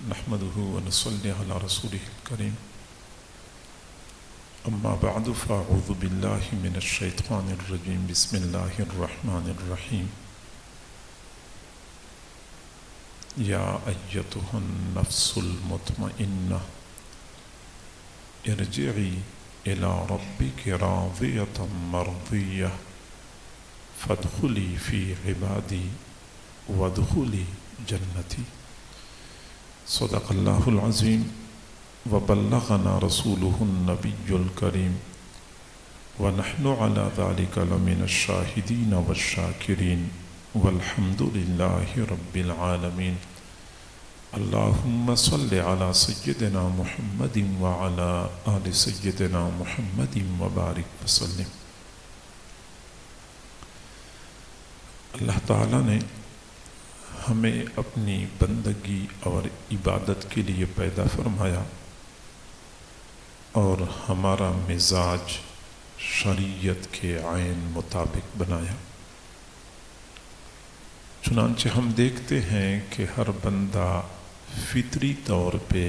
نحمده ونصلي على رسوله الكريم أما بعد فأعوذ بالله من الشيطان الرجيم بسم الله الرحمن الرحيم يا أيتها النفس المطمئنة ارجعي إلى ربك راضية مرضية فادخلي في عبادي وادخلي جنتي صدق الله العظيم وبلغنا رسوله النبي الكريم ونحن على ذلك لمن الشاهدين والشاكرين والحمد لله رب العالمين اللهم صل على سيدنا محمد وعلى آل سيدنا محمد وبارك وسلم۔ اللہ تعالیٰ نے ہمیں اپنی بندگی اور عبادت کے لیے پیدا فرمایا اور ہمارا مزاج شریعت کے عین مطابق بنایا۔ چنانچہ ہم دیکھتے ہیں کہ ہر بندہ فطری طور پہ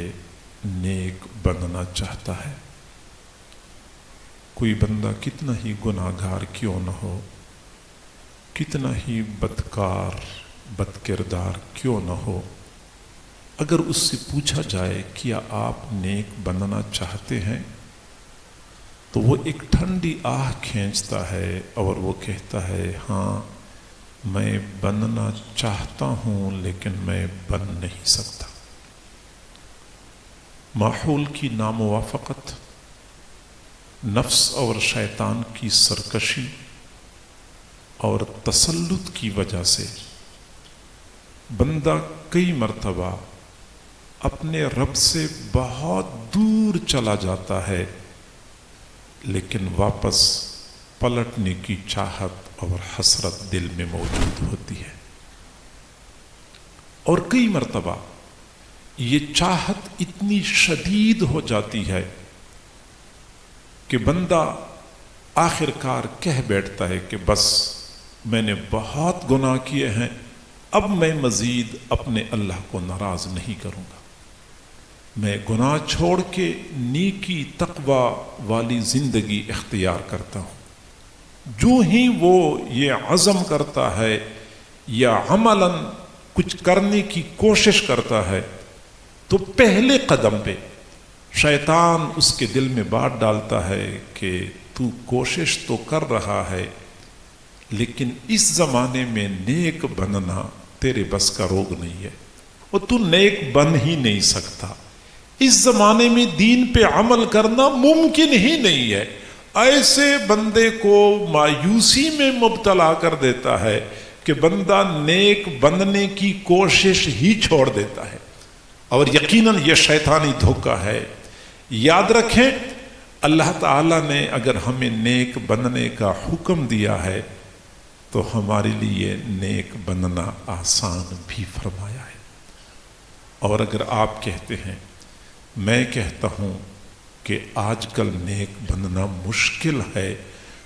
نیک بننا چاہتا ہے، کوئی بندہ کتنا ہی گناہ گار کیوں نہ ہو، کتنا ہی بدکار بد کردار کیوں نہ ہو، اگر اس سے پوچھا جائے کیا آپ نیک بننا چاہتے ہیں تو وہ ایک ٹھنڈی آہ کھینچتا ہے اور وہ کہتا ہے ہاں میں بننا چاہتا ہوں لیکن میں بن نہیں سکتا۔ ماحول کی ناموافقت، نفس اور شیطان کی سرکشی اور تسلط کی وجہ سے بندہ کئی مرتبہ اپنے رب سے بہت دور چلا جاتا ہے، لیکن واپس پلٹنے کی چاہت اور حسرت دل میں موجود ہوتی ہے، اور کئی مرتبہ یہ چاہت اتنی شدید ہو جاتی ہے کہ بندہ آخر کار کہہ بیٹھتا ہے کہ بس میں نے بہت گناہ کیے ہیں، اب میں مزید اپنے اللہ کو ناراض نہیں کروں گا، میں گناہ چھوڑ کے نیکی تقوی والی زندگی اختیار کرتا ہوں۔ جو ہی وہ یہ عزم کرتا ہے یا عملاً کچھ کرنے کی کوشش کرتا ہے تو پہلے قدم پہ شیطان اس کے دل میں بات ڈالتا ہے کہ تو کوشش تو کر رہا ہے لیکن اس زمانے میں نیک بننا تیرے بس کا روگ نہیں ہے، اور تو نیک بن ہی نہیں سکتا، اس زمانے میں دین پہ عمل کرنا ممکن ہی نہیں ہے۔ ایسے بندے کو مایوسی میں مبتلا کر دیتا ہے کہ بندہ نیک بننے کی کوشش ہی چھوڑ دیتا ہے، اور یقیناً یہ شیطانی دھوکہ ہے۔ یاد رکھیں اللہ تعالیٰ نے اگر ہمیں نیک بننے کا حکم دیا ہے تو ہمارے لیے نیک بننا آسان بھی فرمایا ہے۔ اور اگر آپ کہتے ہیں، میں کہتا ہوں کہ آج کل نیک بننا مشکل ہے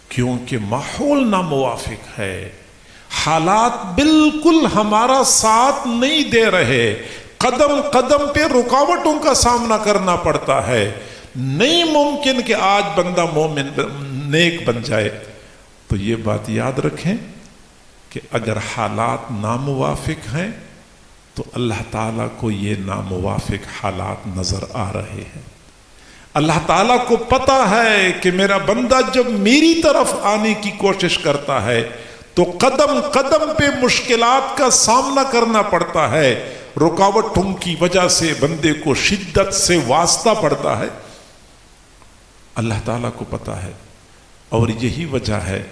کیونکہ ماحول ناموافق ہے، حالات بالکل ہمارا ساتھ نہیں دے رہے، قدم قدم پہ رکاوٹوں کا سامنا کرنا پڑتا ہے، نہیں ممکن کہ آج بندہ مومن نیک بن جائے، تو یہ بات یاد رکھیں کہ اگر حالات ناموافق ہیں تو اللہ تعالیٰ کو یہ ناموافق حالات نظر آ رہے ہیں۔ اللہ تعالیٰ کو پتہ ہے کہ میرا بندہ جب میری طرف آنے کی کوشش کرتا ہے تو قدم قدم پہ مشکلات کا سامنا کرنا پڑتا ہے، رکاوٹوں کی وجہ سے بندے کو شدت سے واسطہ پڑتا ہے، اللہ تعالیٰ کو پتہ ہے۔ اور یہی وجہ ہے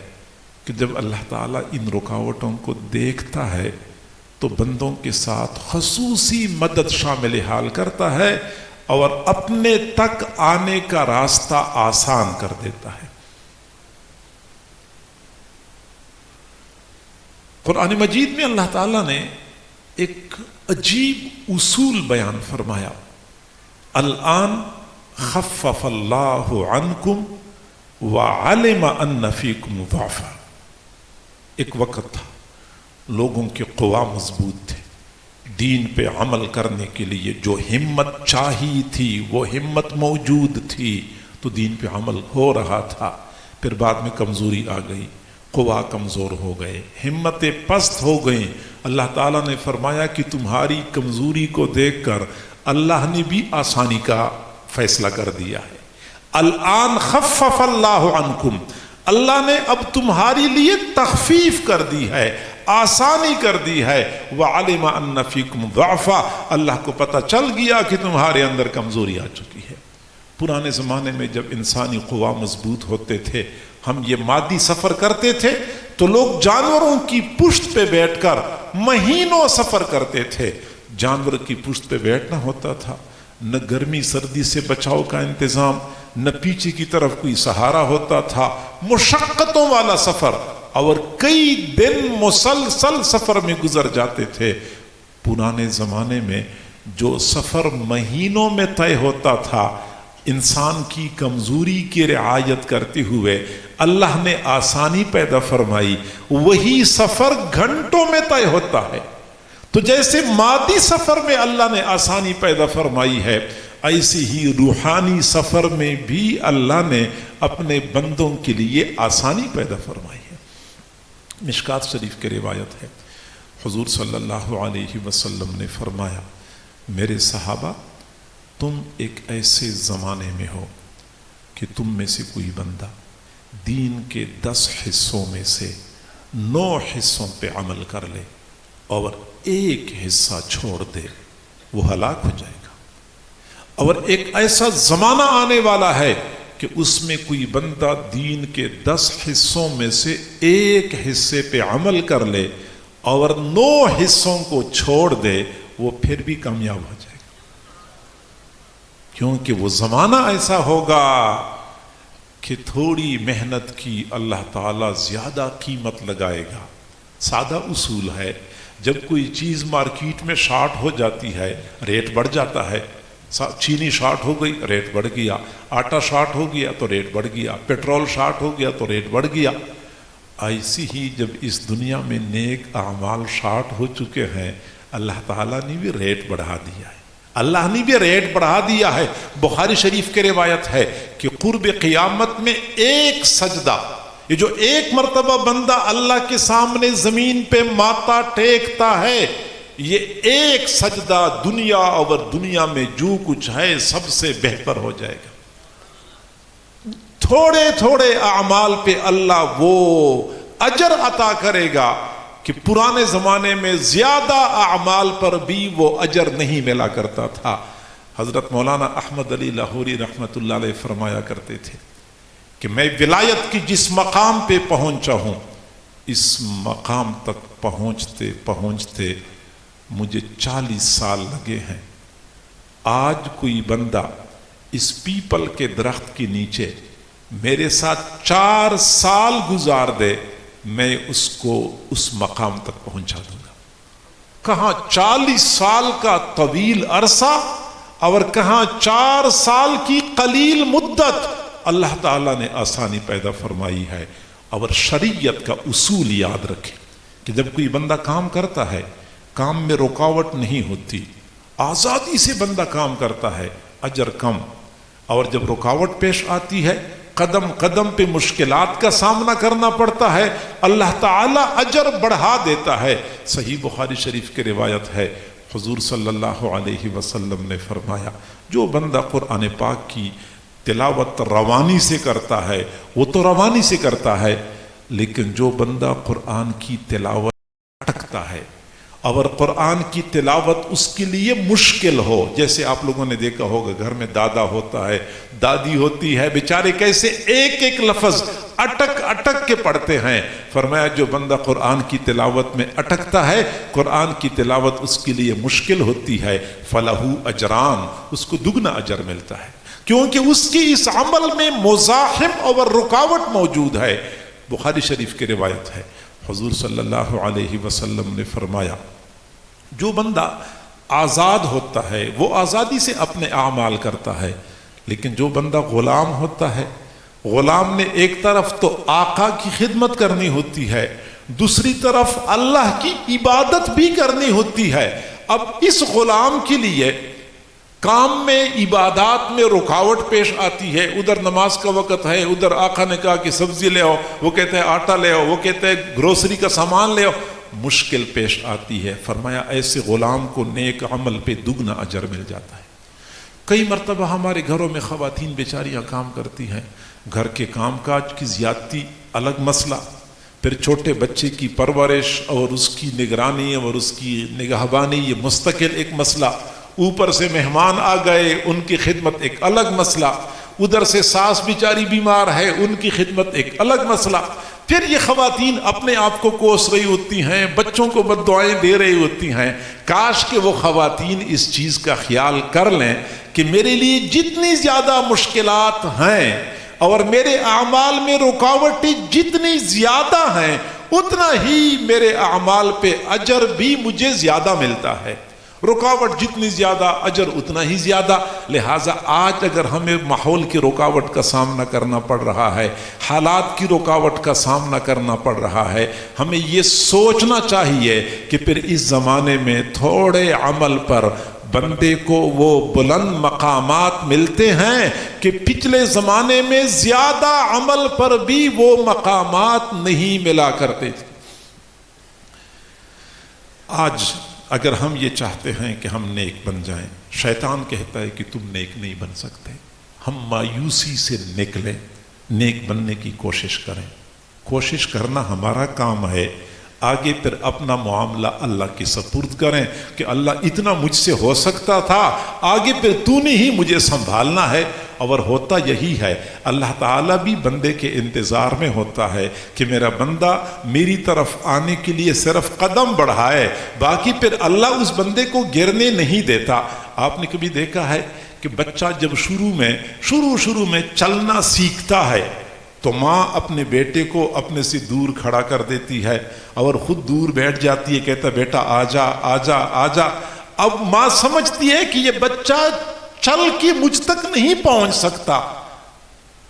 کہ جب اللہ تعالیٰ ان رکاوٹوں کو دیکھتا ہے تو بندوں کے ساتھ خصوصی مدد شامل حال کرتا ہے اور اپنے تک آنے کا راستہ آسان کر دیتا ہے۔ قرآن مجید میں اللہ تعالیٰ نے ایک عجیب اصول بیان فرمایا، الآن خفف اللہ عنکم وعلم ان فیکم ضعفا۔ ایک وقت تھا لوگوں کے قوا مضبوط تھے، دین پہ عمل کرنے کے لیے جو ہمت چاہی تھی وہ ہمت موجود تھی تو دین پہ عمل ہو رہا تھا. پھر بعد میں کمزوری آ گئی، قوا کمزور ہو گئے، ہمتیں پست ہو گئیں. اللہ تعالیٰ نے فرمایا کہ تمہاری کمزوری کو دیکھ کر اللہ نے بھی آسانی کا فیصلہ کر دیا ہے. الآن خفف اللہ عنکم، اللہ نے اب تمہاری لیے تخفیف کر دی ہے، آسانی کر دی ہے. وعلم ان فیکم ضعفا، اللہ کو پتہ چل گیا کہ تمہارے اندر کمزوری آ چکی ہے. پرانے زمانے میں جب انسانی قوا مضبوط ہوتے تھے، ہم یہ مادی سفر کرتے تھے تو لوگ جانوروں کی پشت پہ بیٹھ کر مہینوں سفر کرتے تھے. جانور کی پشت پہ بیٹھنا ہوتا تھا، نہ گرمی سردی سے بچاؤ کا انتظام، نہ پیچھے کی طرف کوئی سہارا ہوتا تھا. مشقتوں والا سفر، اور کئی دن مسلسل سفر میں گزر جاتے تھے. پرانے زمانے میں جو سفر مہینوں میں طے ہوتا تھا، انسان کی کمزوری کی رعایت کرتے ہوئے اللہ نے آسانی پیدا فرمائی، وہی سفر گھنٹوں میں طے ہوتا ہے. تو جیسے مادی سفر میں اللہ نے آسانی پیدا فرمائی ہے، ایسی ہی روحانی سفر میں بھی اللہ نے اپنے بندوں کے لیے آسانی پیدا فرمائی ہے. مشکات شریف کی روایت ہے، حضور صلی اللہ علیہ وسلم نے فرمایا، میرے صحابہ، تم ایک ایسے زمانے میں ہو کہ تم میں سے کوئی بندہ دین کے 10 حصوں میں سے 9 حصوں پہ عمل کر لے اور ایک حصہ چھوڑ دے، وہ ہلاک ہو جائے گا. اور ایک ایسا زمانہ آنے والا ہے کہ اس میں کوئی بندہ دین کے 10 حصوں میں سے ایک حصے پہ عمل کر لے اور 9 حصوں کو چھوڑ دے، وہ پھر بھی کامیاب ہو جائے گا. کیونکہ وہ زمانہ ایسا ہوگا کہ تھوڑی محنت کی اللہ تعالیٰ زیادہ قیمت لگائے گا. سادہ اصول ہے، جب کوئی چیز مارکیٹ میں شارٹ ہو جاتی ہے ریٹ بڑھ جاتا ہے. چینی شارٹ ہو گئی، ریٹ بڑھ گیا. آٹا شارٹ ہو گیا تو ریٹ بڑھ گیا. پیٹرول شارٹ ہو گیا تو ریٹ بڑھ گیا. ایسی ہی جب اس دنیا میں نیک اعمال شارٹ ہو چکے ہیں، اللہ تعالیٰ نے بھی ریٹ بڑھا دیا ہے. اللہ نے بھی ریٹ بڑھا دیا ہے. بخاری شریف کی روایت ہے کہ قرب قیامت میں ایک سجدہ، یہ جو ایک مرتبہ بندہ اللہ کے سامنے زمین پہ ماتھا ٹیکتا ہے، یہ ایک سجدہ دنیا اور دنیا میں جو کچھ ہے سب سے بہتر ہو جائے گا. تھوڑے تھوڑے اعمال پہ اللہ وہ اجر عطا کرے گا کہ پرانے زمانے میں زیادہ اعمال پر بھی وہ اجر نہیں ملا کرتا تھا. حضرت مولانا احمد علی لاہوری رحمت اللہ علیہ فرمایا کرتے تھے کہ میں ولایت کی جس مقام پہ پہنچا ہوں، اس مقام تک پہنچتے پہنچتے مجھے 40 سال لگے ہیں. آج کوئی بندہ اس پیپل کے درخت کے نیچے میرے ساتھ 4 سال گزار دے، میں اس کو اس مقام تک پہنچا دوں گا. کہاں 40 سال کا طویل عرصہ اور کہاں 4 سال کی قلیل مدت. اللہ تعالیٰ نے آسانی پیدا فرمائی ہے. اور شریعت کا اصول یاد رکھیں کہ جب کوئی بندہ کام کرتا ہے، کام میں رکاوٹ نہیں ہوتی، آزادی سے بندہ کام کرتا ہے، اجر کم. اور جب رکاوٹ پیش آتی ہے، قدم قدم پہ مشکلات کا سامنا کرنا پڑتا ہے، اللہ تعالیٰ اجر بڑھا دیتا ہے. صحیح بخاری شریف کی روایت ہے، حضور صلی اللہ علیہ وسلم نے فرمایا، جو بندہ قرآن پاک کی تلاوت روانی سے کرتا ہے وہ تو روانی سے کرتا ہے، لیکن جو بندہ قرآن کی تلاوت اٹکتا ہے اور قرآن کی تلاوت اس کے لیے مشکل ہو، جیسے آپ لوگوں نے دیکھا ہوگا گھر میں دادا ہوتا ہے، دادی ہوتی ہے، بیچارے کیسے ایک ایک لفظ اٹک اٹک کے پڑھتے ہیں. فرمایا جو بندہ قرآن کی تلاوت میں اٹکتا ہے، قرآن کی تلاوت اس کے لیے مشکل ہوتی ہے، فلہو اجران، اس کو دگنا اجر ملتا ہے، کیونکہ اس کی اس عمل میں مزاحم اور رکاوٹ موجود ہے. بخاری شریف کی روایت ہے، حضور صلی اللہ علیہ وسلم نے فرمایا، جو بندہ آزاد ہوتا ہے وہ آزادی سے اپنے اعمال کرتا ہے، لیکن جو بندہ غلام ہوتا ہے، غلام نے ایک طرف تو آقا کی خدمت کرنی ہوتی ہے، دوسری طرف اللہ کی عبادت بھی کرنی ہوتی ہے. اب اس غلام کے لیے کام میں عبادات میں رکاوٹ پیش آتی ہے، ادھر نماز کا وقت ہے، ادھر آقا نے کہا کہ سبزی لے آؤ، وہ کہتے ہیں آٹا لے آؤ، وہ کہتے ہیں گروسری کا سامان لے آؤ، مشکل پیش آتی ہے۔ فرمایا ایسے غلام کو نیک عمل پہ دگنا اجر مل جاتا ہے۔ کئی مرتبہ ہمارے گھروں میں خواتین بیچاریاں کام کرتی ہیں، گھر کے کام کاج کی زیادتی الگ مسئلہ، پھر چھوٹے بچے کی پرورش اور اس کی نگرانی اور اس کی نگہبانی یہ مستقل ایک مسئلہ، اوپر سے مہمان آ گئے ان کی خدمت ایک الگ مسئلہ، ادھر سے ساس بیچاری بیمار ہے ان کی خدمت ایک الگ مسئلہ، پھر یہ خواتین اپنے آپ کو کوس رہی ہوتی ہیں، بچوں کو بد دعائیں دے رہی ہوتی ہیں۔ کاش کہ وہ خواتین اس چیز کا خیال کر لیں کہ میرے لیے جتنی زیادہ مشکلات ہیں اور میرے اعمال میں رکاوٹیں جتنی زیادہ ہیں اتنا ہی میرے اعمال پہ اجر بھی مجھے زیادہ ملتا ہے، رکاوٹ جتنی زیادہ اجر اتنا ہی زیادہ۔ لہٰذا آج اگر ہمیں ماحول کی رکاوٹ کا سامنا کرنا پڑ رہا ہے، حالات کی رکاوٹ کا سامنا کرنا پڑ رہا ہے، ہمیں یہ سوچنا چاہیے کہ پھر اس زمانے میں تھوڑے عمل پر بندے کو وہ بلند مقامات ملتے ہیں کہ پچھلے زمانے میں زیادہ عمل پر بھی وہ مقامات نہیں ملا کرتے تھے۔ آج اگر ہم یہ چاہتے ہیں کہ ہم نیک بن جائیں، شیطان کہتا ہے کہ تم نیک نہیں بن سکتے، ہم مایوسی سے نکلیں، نیک بننے کی کوشش کریں۔ کوشش کرنا ہمارا کام ہے، آگے پھر اپنا معاملہ اللہ کے سپرد کریں کہ اللہ اتنا مجھ سے ہو سکتا تھا، آگے پھر تو نے ہی مجھے سنبھالنا ہے۔ اور ہوتا یہی ہے، اللہ تعالیٰ بھی بندے کے انتظار میں ہوتا ہے کہ میرا بندہ میری طرف آنے کے لیے صرف قدم بڑھائے، باقی پھر اللہ اس بندے کو گرنے نہیں دیتا۔ آپ نے کبھی دیکھا ہے کہ بچہ جب شروع میں چلنا سیکھتا ہے تو ماں اپنے بیٹے کو اپنے سے دور کھڑا کر دیتی ہے اور خود دور بیٹھ جاتی ہے، کہتا بیٹا آجا آجا آجا۔ اب ماں سمجھتی ہے کہ یہ بچہ چل کے مجھ تک نہیں پہنچ سکتا،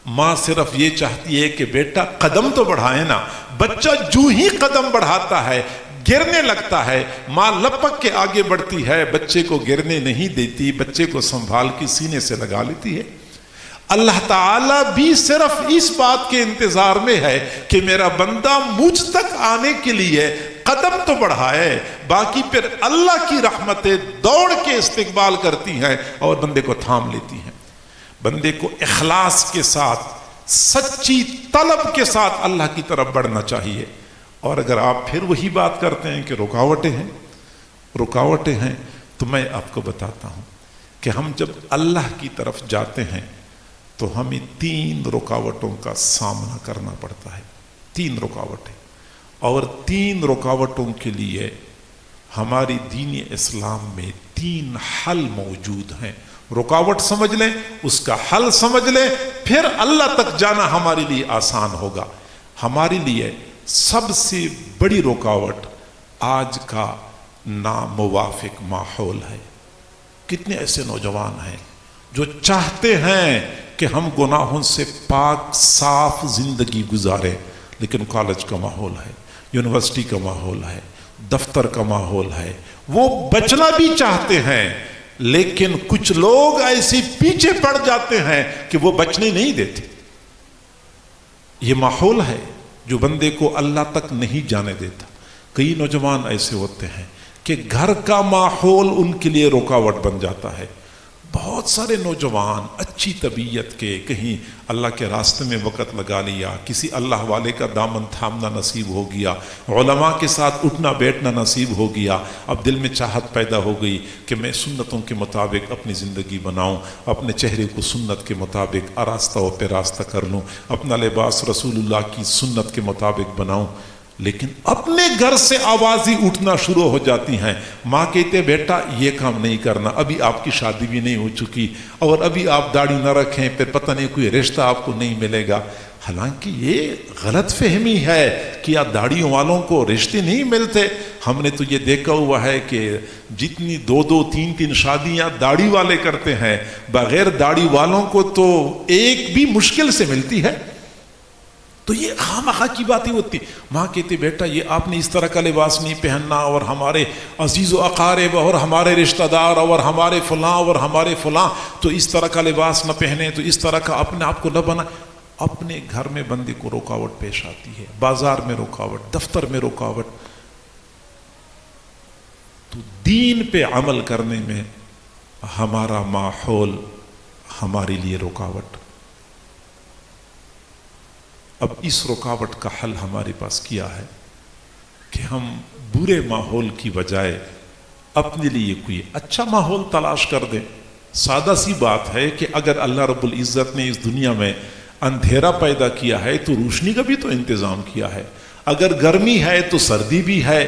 ماں صرف یہ چاہتی ہے کہ بیٹا قدم تو بڑھائے نا۔ بچہ جو ہی قدم بڑھاتا ہے گرنے لگتا ہے، ماں لپک کے آگے بڑھتی ہے، بچے کو گرنے نہیں دیتی، بچے کو سنبھال کے سینے سے لگا لیتی ہے۔ اللہ تعالیٰ بھی صرف اس بات کے انتظار میں ہے کہ میرا بندہ مجھ تک آنے کے لیے قدم تو بڑھائے، باقی پھر اللہ کی رحمتیں دوڑ کے استقبال کرتی ہیں اور بندے کو تھام لیتی ہیں۔ بندے کو اخلاص کے ساتھ، سچی طلب کے ساتھ اللہ کی طرف بڑھنا چاہیے۔ اور اگر آپ پھر وہی بات کرتے ہیں کہ رکاوٹیں ہیں تو میں آپ کو بتاتا ہوں کہ ہم جب اللہ کی طرف جاتے ہیں تو ہمیں 3 رکاوٹوں کا سامنا کرنا پڑتا ہے، 3 رکاوٹیں، اور 3 رکاوٹوں کے لیے ہماری دین اسلام میں 3 حل موجود ہیں۔ رکاوٹ سمجھ لیں، اس کا حل سمجھ لیں، پھر اللہ تک جانا ہمارے لیے آسان ہوگا۔ ہمارے لیے سب سے بڑی رکاوٹ آج کا ناموافق ماحول ہے۔ کتنے ایسے نوجوان ہیں جو چاہتے ہیں کہ ہم گناہوں سے پاک صاف زندگی گزاریں، لیکن کالج کا ماحول ہے، یونیورسٹی کا ماحول ہے، دفتر کا ماحول ہے، وہ بچنا بھی چاہتے ہیں، لیکن کچھ لوگ ایسے پیچھے پڑ جاتے ہیں کہ وہ بچنے نہیں دیتے۔ یہ ماحول ہے جو بندے کو اللہ تک نہیں جانے دیتا۔ کئی نوجوان ایسے ہوتے ہیں کہ گھر کا ماحول ان کے لیے رکاوٹ بن جاتا ہے۔ بہت سارے نوجوان اچھی طبیعت کے، کہیں اللہ کے راستے میں وقت لگا لیا، کسی اللہ والے کا دامن تھامنا نصیب ہو گیا، علماء کے ساتھ اٹھنا بیٹھنا نصیب ہو گیا، اب دل میں چاہت پیدا ہو گئی کہ میں سنتوں کے مطابق اپنی زندگی بناؤں، اپنے چہرے کو سنت کے مطابق آراستہ و پیراستہ کر لوں، اپنا لباس رسول اللہ کی سنت کے مطابق بناؤں۔ لیکن اپنے گھر سے آوازیں اٹھنا شروع ہو جاتی ہیں۔ ماں کہتے بیٹا یہ کام نہیں کرنا، ابھی آپ کی شادی بھی نہیں ہو چکی، اور ابھی آپ داڑھی نہ رکھیں پھر پتہ نہیں کوئی رشتہ آپ کو نہیں ملے گا۔ حالانکہ یہ غلط فہمی ہے کہ یا داڑھیوں والوں کو رشتے نہیں ملتے۔ ہم نے تو یہ دیکھا ہوا ہے کہ جتنی 2 3 شادیاں داڑھی والے کرتے ہیں، بغیر داڑھی والوں کو تو ایک بھی مشکل سے ملتی ہے۔ تو یہ خامخواہ کی باتیں ہوتی. ماں کہتی بیٹا یہ آپ نے اس طرح کا لباس نہیں پہننا، اور ہمارے عزیز و اقارب اور ہمارے رشتہ دار اور ہمارے فلاں اور ہمارے فلاں تو اس طرح کا لباس نہ پہنے، تو اس طرح کا اپنے آپ کو نہ بنا. اپنے گھر میں بندے کو رکاوٹ پیش آتی ہے، بازار میں رکاوٹ، دفتر میں رکاوٹ. تو دین پہ عمل کرنے میں ہمارا ماحول ہمارے لیے رکاوٹ. اب اس رکاوٹ کا حل ہمارے پاس کیا ہے کہ ہم برے ماحول کی بجائے اپنے لیے کوئی اچھا ماحول تلاش کر دیں. سادہ سی بات ہے کہ اگر اللہ رب العزت نے اس دنیا میں اندھیرا پیدا کیا ہے تو روشنی کا بھی تو انتظام کیا ہے. اگر گرمی ہے تو سردی بھی ہے،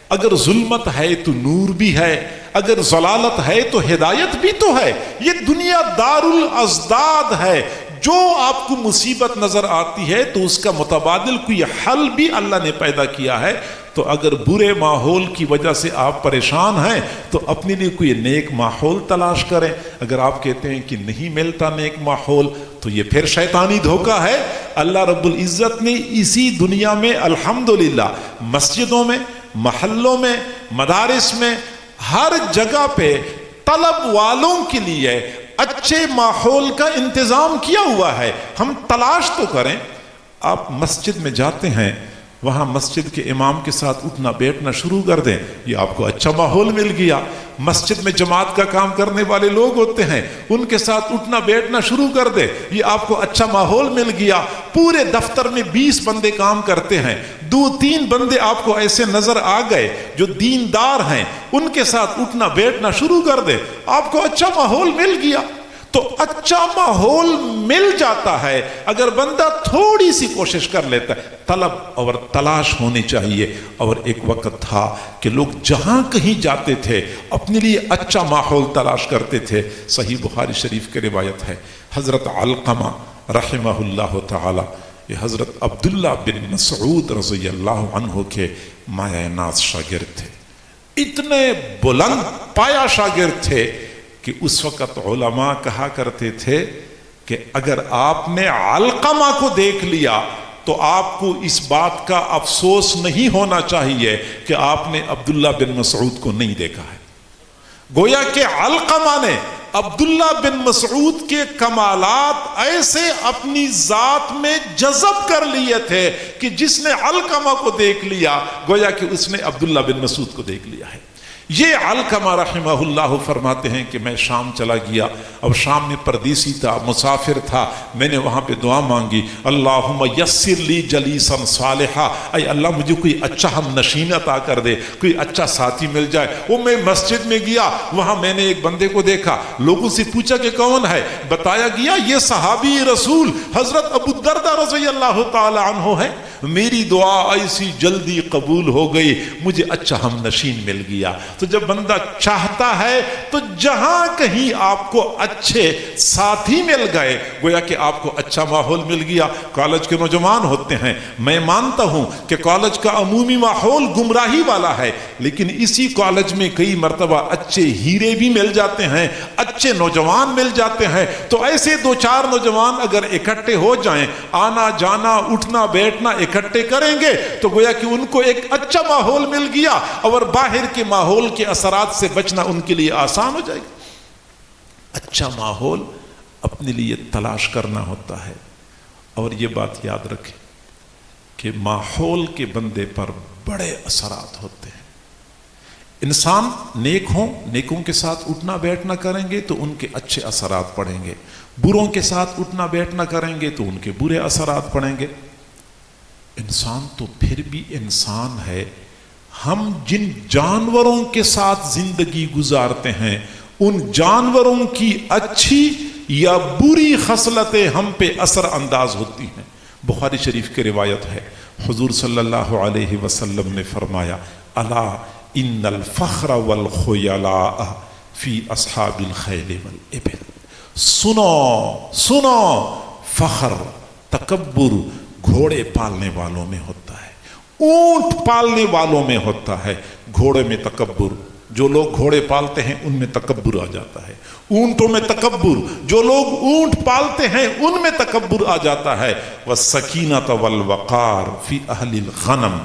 اگر ظلمت ہے تو نور بھی ہے، اگر ضلالت ہے تو ہدایت بھی تو ہے. یہ دنیا دار الازداد ہے. جو آپ کو مصیبت نظر آتی ہے تو اس کا متبادل کوئی حل بھی اللہ نے پیدا کیا ہے. تو اگر برے ماحول کی وجہ سے آپ پریشان ہیں تو اپنے لیے کوئی نیک ماحول تلاش کریں. اگر آپ کہتے ہیں کہ نہیں ملتا نیک ماحول تو یہ پھر شیطانی دھوکہ ہے. اللہ رب العزت نے اسی دنیا میں الحمدللہ مسجدوں میں، محلوں میں، مدارس میں، ہر جگہ پہ طلب والوں کے لیے اچھے ماحول کا انتظام کیا ہوا ہے. ہم تلاش تو کریں. آپ مسجد میں جاتے ہیں، وہاں مسجد کے امام کے ساتھ اٹھنا بیٹھنا شروع کر دیں، یہ آپ کو اچھا ماحول مل گیا. مسجد میں جماعت کا کام کرنے والے لوگ ہوتے ہیں، ان کے ساتھ اٹھنا بیٹھنا شروع کر دیں، یہ آپ کو اچھا ماحول مل گیا. پورے دفتر میں 20 بندے کام کرتے ہیں، 2-3 بندے آپ کو ایسے نظر آ گئے جو دیندار ہیں، ان کے ساتھ اٹھنا بیٹھنا شروع کر دیں، آپ کو اچھا ماحول مل گیا. تو اچھا ماحول مل جاتا ہے اگر بندہ تھوڑی سی کوشش کر لیتا ہے. طلب اور تلاش ہونی چاہیے. اور ایک وقت تھا کہ لوگ جہاں کہیں جاتے تھے اپنے لیے اچھا ماحول تلاش کرتے تھے. صحیح بخاری شریف کی روایت ہے، حضرت علقمہ رحمہ اللہ تعالی، یہ حضرت عبداللہ بن مسعود رضی اللہ عنہ کے مایہ ناز شاگرد تھے. اتنے بلند پایا شاگرد تھے کہ اس وقت علماء کہا کرتے تھے کہ اگر آپ نے علقمہ کو دیکھ لیا تو آپ کو اس بات کا افسوس نہیں ہونا چاہیے کہ آپ نے عبداللہ بن مسعود کو نہیں دیکھا ہے. گویا کہ علقمہ نے عبداللہ بن مسعود کے کمالات ایسے اپنی ذات میں جذب کر لیے تھے کہ جس نے علقمہ کو دیکھ لیا گویا کہ اس نے عبداللہ بن مسعود کو دیکھ لیا ہے. یہ علقمہ رحمہ اللہ فرماتے ہیں کہ میں شام چلا گیا. اب شام میں پردیسی تھا، مسافر تھا. میں نے وہاں پہ دعا مانگی، اللہم یسر لی جلیسا صالحا، اے اللہ مجھے کوئی اچھا ہم نشین عطا کر دے، کوئی اچھا ساتھی مل جائے. وہ میں مسجد میں گیا، وہاں میں نے ایک بندے کو دیکھا. لوگوں سے پوچھا کہ کون ہے، بتایا گیا یہ صحابی رسول حضرت ابو الدرداء رضی اللہ تعالی عنہ ہے. میری دعا ایسی جلدی قبول ہو گئی، مجھے اچھا ہم نشین مل گیا. تو جب بندہ چاہتا ہے تو جہاں کہیں آپ کو اچھے ساتھی مل گئے گویا کہ آپ کو اچھا ماحول مل گیا. کالج کے نوجوان ہوتے ہیں، میں مانتا ہوں کہ کالج کا عمومی ماحول گمراہی والا ہے، لیکن اسی کالج میں کئی مرتبہ اچھے ہیرے بھی مل جاتے ہیں، اچھے نوجوان مل جاتے ہیں. تو ایسے 2-4 نوجوان اگر اکٹھے ہو جائیں، آنا جانا اٹھنا بیٹھنا اکٹھے کریں گے تو گویا کہ ان کو ایک اچھا ماحول مل گیا اور باہر کے ماحول کے اثرات سے بچنا ان کے لیے آسان ہو جائے گا. اچھا ماحول اپنے لیے تلاش کرنا ہوتا ہے. اور یہ بات یاد رکھیں کہ ماحول کے بندے پر بڑے اثرات ہوتے ہیں. انسان نیک ہوں، نیکوں کے ساتھ اٹھنا بیٹھنا کریں گے تو ان کے اچھے اثرات پڑیں گے، بروں کے ساتھ اٹھنا بیٹھنا کریں گے تو ان کے برے اثرات پڑیں گے. انسان تو پھر بھی انسان ہے. ہم جن جانوروں کے ساتھ زندگی گزارتے ہیں ان جانوروں کی اچھی یا بری خصلتیں ہم پہ اثر انداز ہوتی ہیں. بخاری شریف کی روایت ہے، حضور صلی اللہ علیہ وسلم نے فرمایا، الا ان الفخر والخیلاء فی اصحاب الخیل والابل. سنو فخر تکبر گھوڑے پالنے والوں میں ہوتا ہے، اونٹ پالنے والوں میں ہوتا ہے. گھوڑے میں تکبر، جو لوگ گھوڑے پالتے ہیں ان میں تکبر آ جاتا ہے، اونٹوں میں تکبر، جو لوگ اونٹ پالتے ہیں ان میں تکبر آ جاتا ہے۔ والسکینۃ والوقار فی اہل الغنم،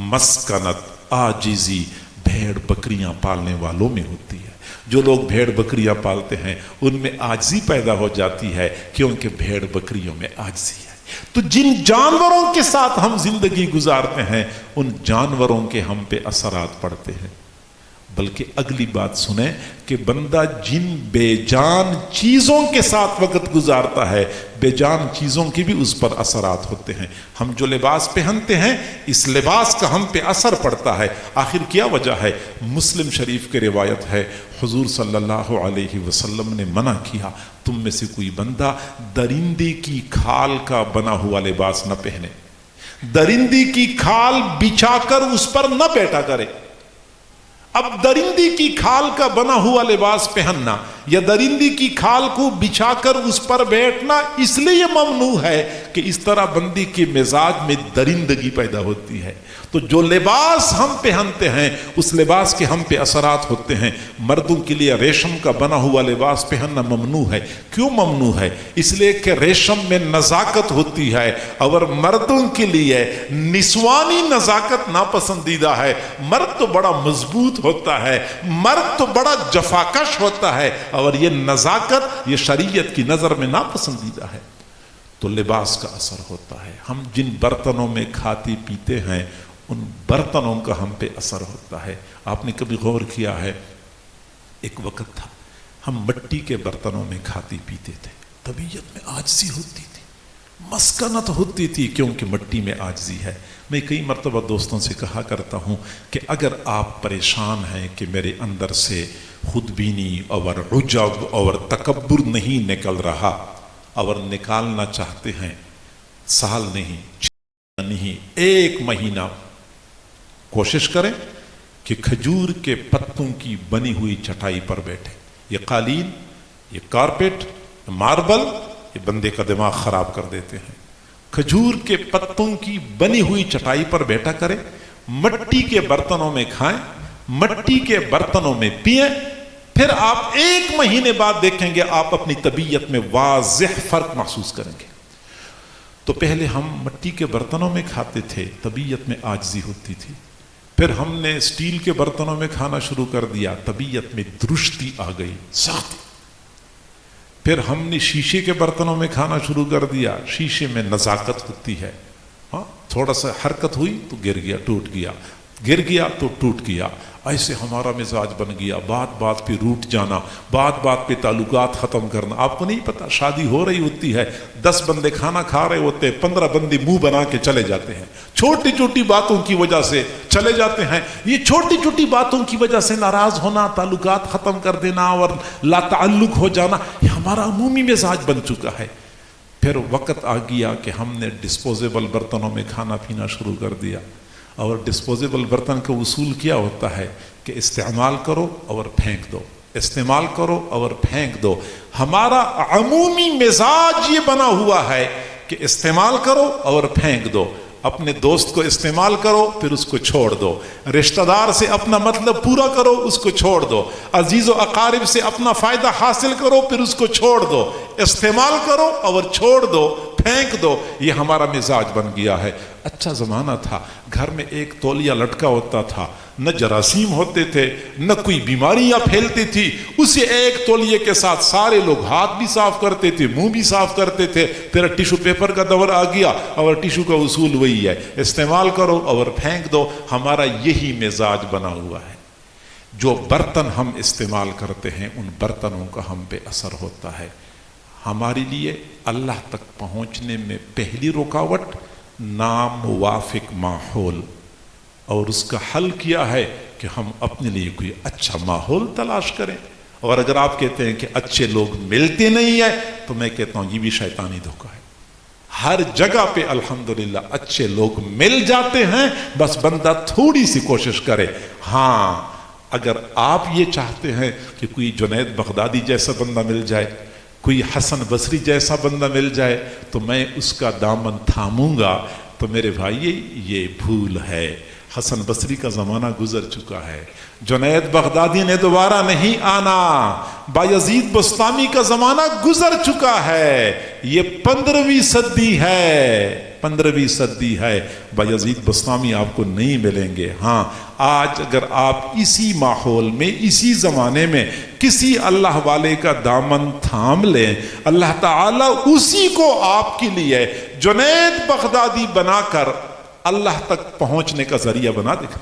مسکنت عاجزی بھیڑ بکریاں پالنے والوں میں ہوتی ہے۔ جو لوگ بھیڑ بکریاں پالتے ہیں ان میں عاجزی پیدا ہو جاتی ہے، کیونکہ بھیڑ بکریوں میں عاجزی ہے۔ تو جن جانوروں کے ساتھ ہم زندگی گزارتے ہیں ان جانوروں کے ہم پہ اثرات پڑتے ہیں۔ بلکہ اگلی بات سنیں کہ بندہ جن بے جان چیزوں کے ساتھ وقت گزارتا ہے بے جان چیزوں کی بھی اس پر اثرات ہوتے ہیں۔ ہم جو لباس پہنتے ہیں اس لباس کا ہم پہ اثر پڑتا ہے۔ آخر کیا وجہ ہے؟ مسلم شریف کی روایت ہے، حضور صلی اللہ علیہ وسلم نے منع کیا تم میں سے کوئی بندہ درندے کی کھال کا بنا ہوا لباس نہ پہنے، درندے کی کھال بچھا کر اس پر نہ بیٹھا کرے۔ اب درندی کی کھال کا بنا ہوا لباس پہننا یا درندی کی کھال کو بچھا کر اس پر بیٹھنا اس لیے ممنوع ہے کہ اس طرح بندی کے مزاج میں درندگی پیدا ہوتی ہے۔ تو جو لباس ہم پہنتے ہیں اس لباس کے ہم پہ اثرات ہوتے ہیں۔ مردوں کے لیے ریشم کا بنا ہوا لباس پہننا ممنوع ہے۔ کیوں ممنوع ہے؟ اس لیے کہ ریشم میں نزاکت ہوتی ہے، اور مردوں کے لیے نسوانی نزاکت ناپسندیدہ ہے۔ مرد تو بڑا مضبوط ہوتا ہے، مرد تو بڑا جفاکش ہوتا ہے، اور یہ نزاکت یہ شریعت کی نظر میں ناپسندیدہ ہے۔ تو لباس کا اثر ہوتا ہے۔ ہم جن برتنوں میں کھاتے پیتے ہیں ان برتنوں کا ہم پہ اثر ہوتا ہے۔ آپ نے کبھی غور کیا ہے، ایک وقت تھا ہم مٹی کے برتنوں میں کھاتے پیتے تھے، طبیعت میں عاجزی ہوتی تھی، مسکنت ہوتی تھی، کیونکہ مٹی میں عاجزی ہے۔ میں کئی مرتبہ دوستوں سے کہا کرتا ہوں کہ اگر آپ پریشان ہیں کہ میرے اندر سے خود بینی اور عجب اور تکبر نہیں نکل رہا اور نکالنا چاہتے ہیں، سال نہیں 1 مہینہ کوشش کریں کہ کھجور کے پتوں کی بنی ہوئی چٹائی پر بیٹھیں۔ یہ قالین، یہ کارپیٹ، ماربل، یہ بندے کا دماغ خراب کر دیتے ہیں۔ کھجور کے پتوں کی بنی ہوئی چٹائی پر بیٹھا کریں، مٹی کے برتنوں میں کھائیں، مٹی کے برتنوں میں پئیں، پھر آپ 1 مہینے بعد دیکھیں گے آپ اپنی طبیعت میں واضح فرق محسوس کریں گے۔ تو پہلے ہم مٹی کے برتنوں میں کھاتے تھے، طبیعت میں عاجزی ہوتی تھی۔ پھر ہم نے اسٹیل کے برتنوں میں کھانا شروع کر دیا، طبیعت میں درشتی آ گئی، سختی۔ پھر ہم نے شیشے کے برتنوں میں کھانا شروع کر دیا، شیشے میں نزاکت ہوتی ہے، ہاں تھوڑا سا حرکت ہوئی تو گر گیا، ٹوٹ گیا، گر گیا تو ٹوٹ گیا۔ ایسے ہمارا مزاج بن گیا، بات بات پہ روٹ جانا، بات بات پہ تعلقات ختم کرنا۔ آپ کو نہیں پتا، شادی ہو رہی ہوتی ہے، 10 بندے کھانا کھا رہے ہوتے ہیں، 15 بندے منہ بنا کے چلے جاتے ہیں، چھوٹی چھوٹی باتوں کی وجہ سے چلے جاتے ہیں۔ یہ چھوٹی چھوٹی باتوں کی وجہ سے ناراض ہونا، تعلقات ختم کر دینا اور لا تعلق ہو جانا، یہ ہمارا عمومی مزاج بن چکا ہے۔ پھر وقت آ گیا کہ ہم نے ڈسپوزیبل برتنوں میں کھانا پینا شروع کر دیا، اور ڈسپوزیبل برتن کا اصول کیا ہوتا ہے کہ استعمال کرو اور پھینک دو، استعمال کرو اور پھینک دو۔ ہمارا عمومی مزاج یہ بنا ہوا ہے کہ استعمال کرو اور پھینک دو۔ اپنے دوست کو استعمال کرو پھر اس کو چھوڑ دو، رشتہ دار سے اپنا مطلب پورا کرو اس کو چھوڑ دو، عزیز و اقارب سے اپنا فائدہ حاصل کرو پھر اس کو چھوڑ دو، استعمال کرو اور چھوڑ دو، پھینک دو۔ یہ ہمارا مزاج بن گیا ہے۔ اچھا زمانہ تھا، گھر میں ایک تولیہ لٹکا ہوتا تھا، نہ جراثیم ہوتے تھے نہ کوئی بیماریاں پھیلتی تھی، اسی ایک تولیے کے ساتھ سارے لوگ ہاتھ بھی صاف کرتے تھے، منہ بھی صاف کرتے تھے۔ پھر ٹیشو پیپر کا دور آ گیا، اور ٹیشو کا اصول وہی ہے، استعمال کرو اور پھینک دو۔ ہمارا یہی مزاج بنا ہوا ہے۔ جو برتن ہم استعمال کرتے ہیں ان برتنوں کا ہم پہ اثر ہوتا ہے۔ ہمارے لیے اللہ تک پہنچنے میں پہلی رکاوٹ ناموافق ماحول، اور اس کا حل کیا ہے کہ ہم اپنے لیے کوئی اچھا ماحول تلاش کریں۔ اور اگر آپ کہتے ہیں کہ اچھے لوگ ملتے نہیں ہیں تو میں کہتا ہوں یہ بھی شیطانی دھوکہ ہے۔ ہر جگہ پہ الحمدللہ اچھے لوگ مل جاتے ہیں، بس بندہ تھوڑی سی کوشش کرے۔ ہاں اگر آپ یہ چاہتے ہیں کہ کوئی جنید بغدادی جیسا بندہ مل جائے، کوئی حسن بصری جیسا بندہ مل جائے تو میں اس کا دامن تھاموں گا، تو میرے بھائی یہ بھول ہے۔ حسن بصری کا زمانہ گزر چکا ہے، جنید بغدادی نے دوبارہ نہیں آنا، بایزید بستامی کا زمانہ گزر چکا ہے، یہ 15ویں صدی ہے، 15ویں صدی ہے، بایزید بستامی آپ کو نہیں ملیں گے۔ ہاں آج اگر آپ اسی ماحول میں، اسی زمانے میں کسی اللہ والے کا دامن تھام لیں، اللہ تعالیٰ اسی کو آپ کے لیے جنید بغدادی بنا کر اللہ تک پہنچنے کا ذریعہ بنا دے گا۔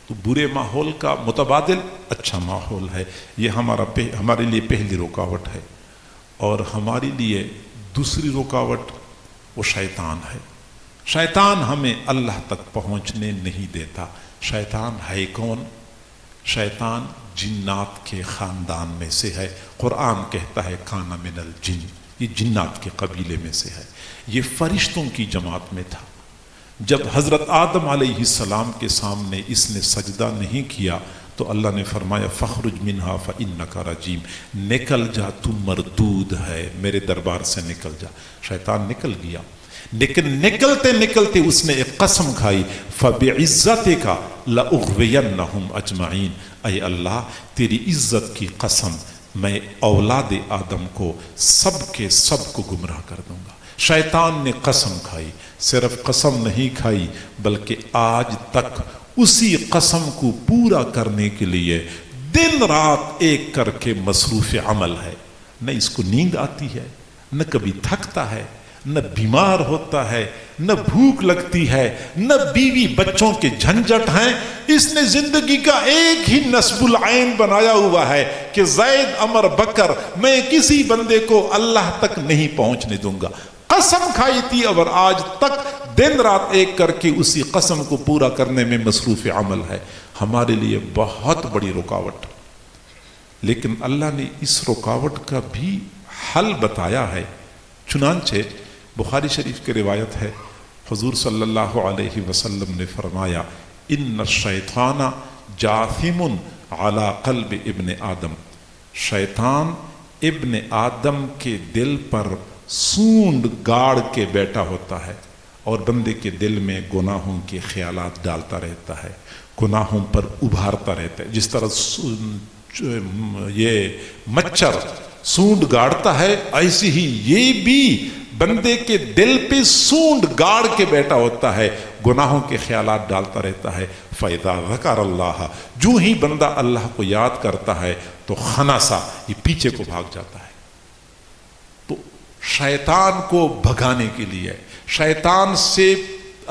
تو برے ماحول کا متبادل اچھا ماحول ہے، یہ ہمارے لیے پہلی رکاوٹ ہے۔ اور ہمارے لیے دوسری رکاوٹ وہ شیطان ہے۔ شیطان ہمیں اللہ تک پہنچنے نہیں دیتا۔ شیطان ہے کون؟ شیطان جنات کے خاندان میں سے ہے۔ قرآن کہتا ہے کان من الجن، یہ جنات کے قبیلے میں سے ہے، یہ فرشتوں کی جماعت میں تھا۔ جب حضرت آدم علیہ السلام کے سامنے اس نے سجدہ نہیں کیا تو اللہ نے فرمایا فخرج منہا فإنک رجیم، نکل جا تو مردود ہے، میرے دربار سے نکل جا۔ شیطان نکل گیا، لیکن نکلتے نکلتے اس نے ایک قسم کھائی فبعزتک لأغوینہم اجمعین، اے اللہ تیری عزت کی قسم، میں اولاد آدم کو سب کے سب کو گمراہ کر دوں گا۔ شیطان نے قسم کھائی، صرف قسم نہیں کھائی بلکہ آج تک اسی قسم کو پورا کرنے کے لیے دن رات ایک کر کے مصروف عمل ہے۔ نہ اس کو نیند آتی ہے، نہ کبھی تھکتا ہے، نہ بیمار ہوتا ہے، نہ بھوک لگتی ہے، نہ بیوی بچوں کے جھنجٹ ہیں۔ اس نے زندگی کا ایک ہی نصب العین بنایا ہوا ہے کہ زید عمر بکر، میں کسی بندے کو اللہ تک نہیں پہنچنے دوں گا۔ قسم کھائی تھی اور آج تک دن رات ایک کر کے اسی قسم کو پورا کرنے میں مصروف عمل ہے۔ ہمارے لیے بہت بڑی رکاوٹ، لیکن اللہ نے اس رکاوٹ کا بھی حل بتایا ہے۔ چنانچہ بخاری شریف کی روایت ہے، حضور صلی اللہ علیہ وسلم نے فرمایا ان الشیطان جاثم علی قلب ابن آدم، شیطان ابن آدم کے دل پر سونڈ گاڑ کے بیٹھا ہوتا ہے اور بندے کے دل میں گناہوں کے خیالات ڈالتا رہتا ہے، گناہوں پر ابھارتا رہتا ہے۔ جس طرح یہ مچھر سونڈ گاڑتا ہے، ایسی ہی یہ بھی بندے کے دل پہ سونڈ گاڑ کے بیٹھا ہوتا ہے، گناہوں کے خیالات ڈالتا رہتا ہے۔ فَإِذَا ذَكَرَ اللَّهَ، جو ہی بندہ اللہ کو یاد کرتا ہے تو خنسا، یہ پیچھے کو بھاگ جاتا ہے۔ تو شیطان کو بھگانے کے لیے، شیطان سے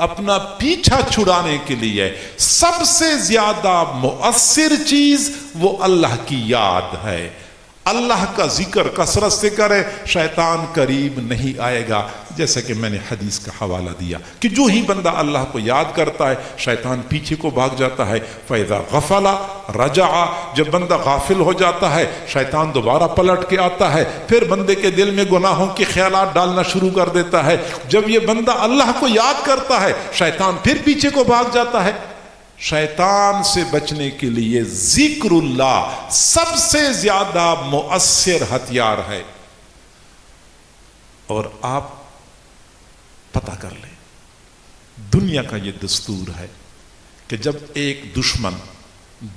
اپنا پیچھا چھڑانے کے لیے سب سے زیادہ مؤثر چیز وہ اللہ کی یاد ہے۔ اللہ کا ذکر کثرت سے کرے، شیطان قریب نہیں آئے گا۔ جیسا کہ میں نے حدیث کا حوالہ دیا کہ جو ہی بندہ اللہ کو یاد کرتا ہے شیطان پیچھے کو بھاگ جاتا ہے۔ فَإِذَا غَفَلَ رَجَعَ، جب بندہ غافل ہو جاتا ہے شیطان دوبارہ پلٹ کے آتا ہے، پھر بندے کے دل میں گناہوں کے خیالات ڈالنا شروع کر دیتا ہے۔ جب یہ بندہ اللہ کو یاد کرتا ہے شیطان پھر پیچھے کو بھاگ جاتا ہے۔ شیطان سے بچنے کے لیے ذکر اللہ سب سے زیادہ مؤثر ہتھیار ہے۔ اور آپ پتہ کر لیں، دنیا کا یہ دستور ہے کہ جب ایک دشمن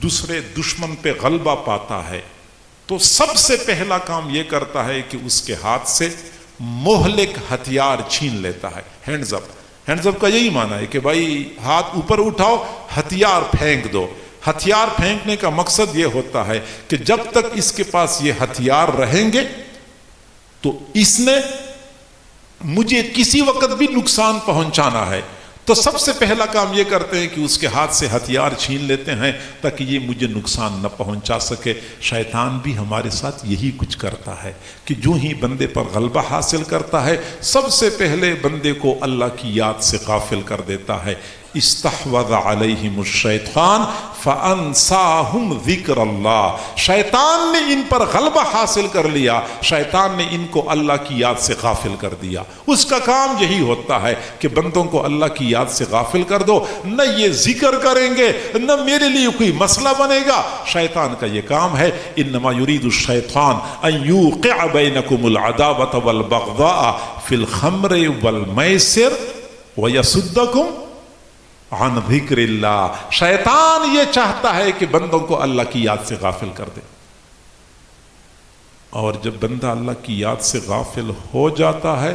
دوسرے دشمن پہ غلبہ پاتا ہے تو سب سے پہلا کام یہ کرتا ہے کہ اس کے ہاتھ سے مہلک ہتھیار چھین لیتا ہے۔ ہینڈز اپ، ہینڈز اپ کا یہی معنی ہے کہ بھائی ہاتھ اوپر اٹھاؤ، ہتھیار پھینک دو۔ ہتھیار پھینکنے کا مقصد یہ ہوتا ہے کہ جب تک اس کے پاس یہ ہتھیار رہیں گے تو اس نے مجھے کسی وقت بھی نقصان پہنچانا ہے، تو سب سے پہلا کام یہ کرتے ہیں کہ اس کے ہاتھ سے ہتھیار چھین لیتے ہیں تاکہ یہ مجھے نقصان نہ پہنچا سکے۔ شیطان بھی ہمارے ساتھ یہی کچھ کرتا ہے کہ جو ہی بندے پر غلبہ حاصل کرتا ہے سب سے پہلے بندے کو اللہ کی یاد سے غافل کر دیتا ہے۔ استحوذ علیہم الشیطان فانساہم ذکر اللہ، شیطان نے ان پر غلبہ حاصل کر لیا، شیطان نے ان کو اللہ کی یاد سے غافل کر دیا۔ اس کا کام یہی ہوتا ہے کہ بندوں کو اللہ کی یاد سے غافل کر دو، نہ یہ ذکر کریں گے نہ میرے لیے کوئی مسئلہ بنے گا۔ شیطان کا یہ کام ہے، انما یرید الشیطان ان یوقع بینکم العداوۃ والبغضاء فی الخمر والمیسر ویصدکم عن ذکر اللہ، شیطان یہ چاہتا ہے کہ بندوں کو اللہ کی یاد سے غافل کر دے، اور جب بندہ اللہ کی یاد سے غافل ہو جاتا ہے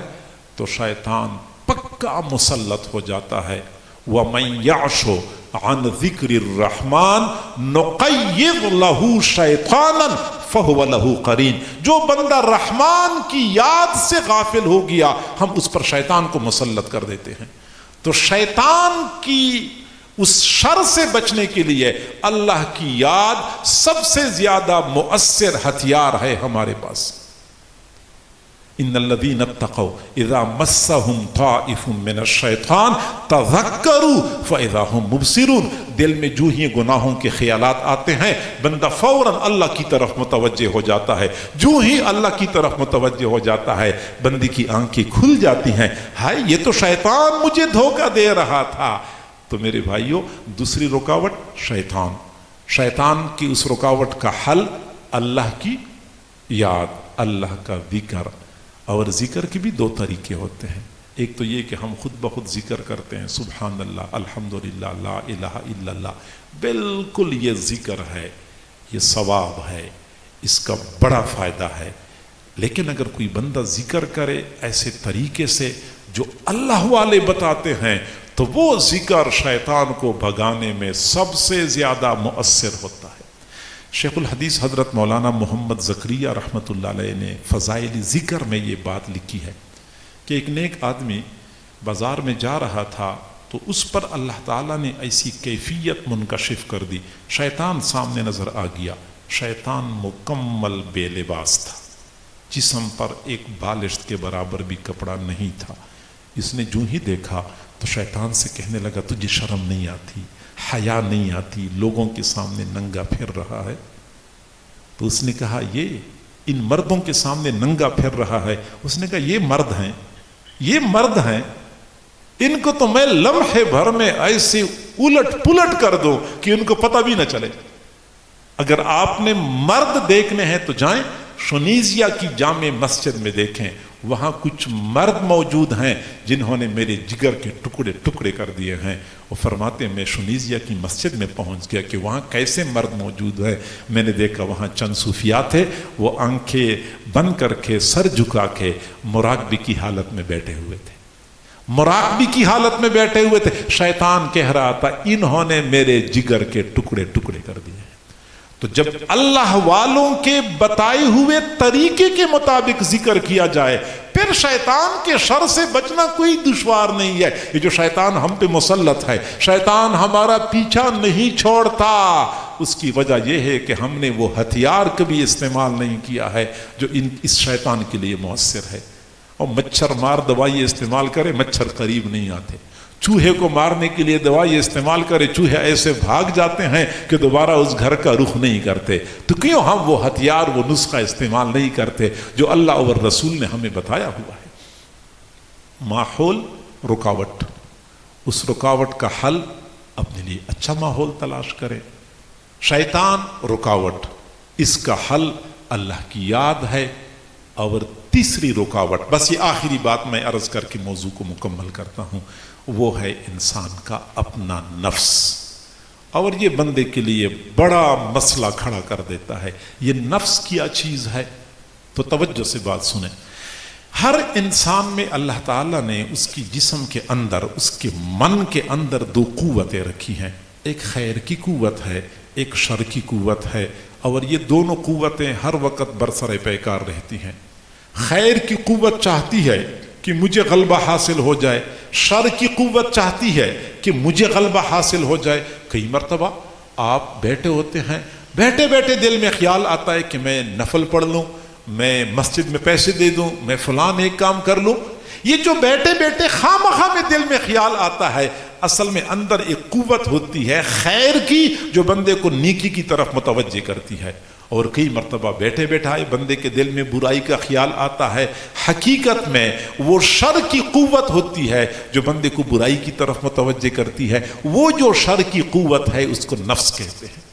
تو شیطان پکا مسلط ہو جاتا ہے۔ وَمَن يَعْشُ عَن ذِكْرِ الرَّحْمَنِ نُقَيِّضْ لَهُ شَيْطَانًا فَهُوَ لَهُ قَرِينٌ، جو بندہ رحمان کی یاد سے غافل ہو گیا ہم اس پر شیطان کو مسلط کر دیتے ہیں۔ تو شیطان کی اس شر سے بچنے کے لیے اللہ کی یاد سب سے زیادہ مؤثر ہتھیار ہے ہمارے پاس۔ ان الذین اتقوا اذا مسهم طائف من الشیطان تذکروا فاذا هم مبصرون، دل میں جو ہی گناہوں کے خیالات آتے ہیں بندہ فوراً اللہ کی طرف متوجہ ہو جاتا ہے، جو ہی اللہ کی طرف متوجہ ہو جاتا ہے بندے کی آنکھیں کھل جاتی ہیں، ہائے یہ تو شیطان مجھے دھوکہ دے رہا تھا۔ تو میرے بھائیوں، دوسری رکاوٹ شیطان کی اس رکاوٹ کا حل اللہ کی یاد، اللہ کا ذکر۔ اور ذکر کے بھی دو طریقے ہوتے ہیں، ایک تو یہ کہ ہم خود بخود ذکر کرتے ہیں، سبحان اللہ، الحمدللہ، لا الہ الا اللہ، بالکل یہ ذکر ہے، یہ ثواب ہے، اس کا بڑا فائدہ ہے۔ لیکن اگر کوئی بندہ ذکر کرے ایسے طریقے سے جو اللہ والے بتاتے ہیں تو وہ ذکر شیطان کو بھگانے میں سب سے زیادہ مؤثر ہوتا ہے۔ شیخ الحدیث حضرت مولانا محمد زکریا رحمۃ اللہ علیہ نے فضائل ذکر میں یہ بات لکھی ہے کہ ایک نیک آدمی بازار میں جا رہا تھا تو اس پر اللہ تعالیٰ نے ایسی کیفیت منکشف کر دی، شیطان سامنے نظر آ گیا۔ شیطان مکمل بے لباس تھا، جسم پر ایک بالشت کے برابر بھی کپڑا نہیں تھا۔ اس نے جو ہی دیکھا تو شیطان سے کہنے لگا تجھے شرم نہیں آتی، حیا نہیں آتی، لوگوں کے سامنے ننگا پھر رہا ہے؟ تو اس نے کہا یہ ان مردوں کے سامنے ننگا پھر رہا ہے؟ اس نے کہا یہ مرد ہیں، ان کو تو میں لمحے بھر میں ایسے الٹ پلٹ کر دوں کہ ان کو پتہ بھی نہ چلے۔ اگر آپ نے مرد دیکھنے ہیں تو جائیں شنیزیا کی جامع مسجد میں دیکھیں، وہاں کچھ مرد موجود ہیں جنہوں نے میرے جگر کے ٹکڑے ٹکڑے کر دیے ہیں۔ وہ فرماتے ہیں میں شنیزیا کی مسجد میں پہنچ گیا کہ وہاں کیسے مرد موجود ہیں، میں نے دیکھا وہاں چند صوفیات تھے، وہ آنکھیں بند کر کے سر جھکا کے مراقبے کی حالت میں بیٹھے ہوئے تھے، مراقبے کی حالت میں بیٹھے ہوئے تھے۔ شیطان کہہ رہا تھا انہوں نے میرے جگر کے ٹکڑے ٹکڑے کر دیے۔ تو جب اللہ والوں کے بتائے ہوئے طریقے کے مطابق ذکر کیا جائے پھر شیطان کے شر سے بچنا کوئی دشوار نہیں ہے۔ یہ جو شیطان ہم پہ مسلط ہے، شیطان ہمارا پیچھا نہیں چھوڑتا، اس کی وجہ یہ ہے کہ ہم نے وہ ہتھیار کبھی استعمال نہیں کیا ہے جو اس شیطان کے لیے مؤثر ہے۔ اور مچھر مار دوائی استعمال کرے مچھر قریب نہیں آتے، چوہے کو مارنے کے لیے دوائی استعمال کرے چوہے ایسے بھاگ جاتے ہیں کہ دوبارہ اس گھر کا رخ نہیں کرتے۔ تو کیوں ہم وہ ہتھیار وہ نسخہ استعمال نہیں کرتے جو اللہ اور رسول نے ہمیں بتایا ہوا ہے؟ ماحول رکاوٹ، اس رکاوٹ کا حل اپنے لیے اچھا ماحول تلاش کرے۔ شیطان رکاوٹ، اس کا حل اللہ کی یاد ہے۔ اور تیسری رکاوٹ، بس یہ آخری بات میں عرض کر کے موضوع کو مکمل کرتا ہوں، وہ ہے انسان کا اپنا نفس۔ اور یہ بندے کے لیے بڑا مسئلہ کھڑا کر دیتا ہے۔ یہ نفس کیا چیز ہے؟ تو توجہ سے بات سنیں۔ ہر انسان میں اللہ تعالیٰ نے اس کی جسم کے اندر، اس کے من کے اندر دو قوتیں رکھی ہیں، ایک خیر کی قوت ہے، ایک شر کی قوت ہے، اور یہ دونوں قوتیں ہر وقت برسر پیکار رہتی ہیں۔ خیر کی قوت چاہتی ہے کہ مجھے غلبہ حاصل ہو جائے، شر کی قوت چاہتی ہے کہ مجھے غلبہ حاصل ہو جائے۔ کئی مرتبہ آپ بیٹھے ہوتے ہیں، بیٹھے بیٹھے دل میں خیال آتا ہے کہ میں نفل پڑھ لوں، میں مسجد میں پیسے دے دوں، میں فلان ایک کام کر لوں۔ یہ جو بیٹھے بیٹھے خواہ میں دل میں خیال آتا ہے، اصل میں اندر ایک قوت ہوتی ہے خیر کی جو بندے کو نیکی کی طرف متوجہ کرتی ہے۔ اور کئی مرتبہ بیٹھے بیٹھائے بندے کے دل میں برائی کا خیال آتا ہے، حقیقت میں وہ شر کی قوت ہوتی ہے جو بندے کو برائی کی طرف متوجہ کرتی ہے۔ وہ جو شر کی قوت ہے اس کو نفس کہتے ہیں۔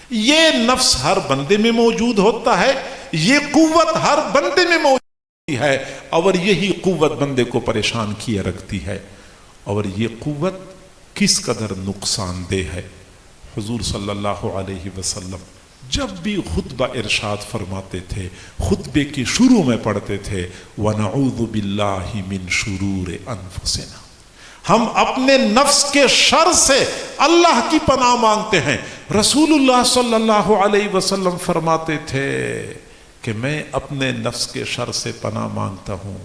یہ نفس ہر بندے میں موجود ہوتا ہے، یہ قوت ہر بندے میں موجود ہے، اور یہی قوت بندے کو پریشان کیے رکھتی ہے۔ اور یہ قوت کس قدر نقصان دہ ہے۔ حضور صلی اللہ علیہ وسلم جب بھی خطبہ ارشاد فرماتے تھے، خطبے کے شروع میں پڑھتے تھے وَنَعُوذُ بِاللَّهِ مِن شُرُورِ أَنفُسِنَا، ہم اپنے نفس کے شر سے اللہ کی پناہ مانگتے ہیں۔ رسول اللہ صلی اللہ علیہ وسلم فرماتے تھے کہ میں اپنے نفس کے شر سے پناہ مانگتا ہوں،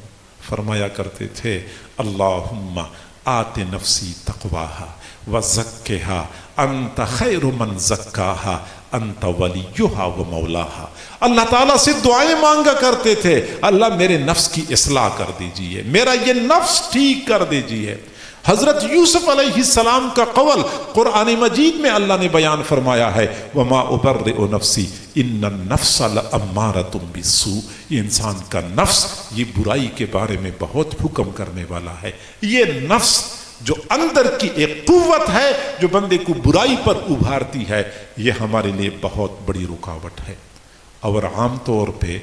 فرمایا کرتے تھے اللہم آت نفسی تقواہا وزکھا انت خیر من زکاہا انت ولیہا و مولاہا۔ اللہ تعالیٰ سے دعائیں مانگا کرتے تھے، اللہ میرے نفس کی اصلاح کر دیجئے، میرا یہ نفس ٹھیک کر دیجئے۔ حضرت یوسف علیہ السلام کا قول قرآن مجید میں اللہ نے بیان فرمایا ہے وما ابرئ نفسی ان النفس لامارۃ بالسوء، یہ انسان کا نفس یہ برائی کے بارے میں بہت حکم کرنے والا ہے۔ یہ نفس جو اندر کی ایک قوت ہے جو بندے کو برائی پر ابھارتی ہے، یہ ہمارے لیے بہت بڑی رکاوٹ ہے، اور عام طور پہ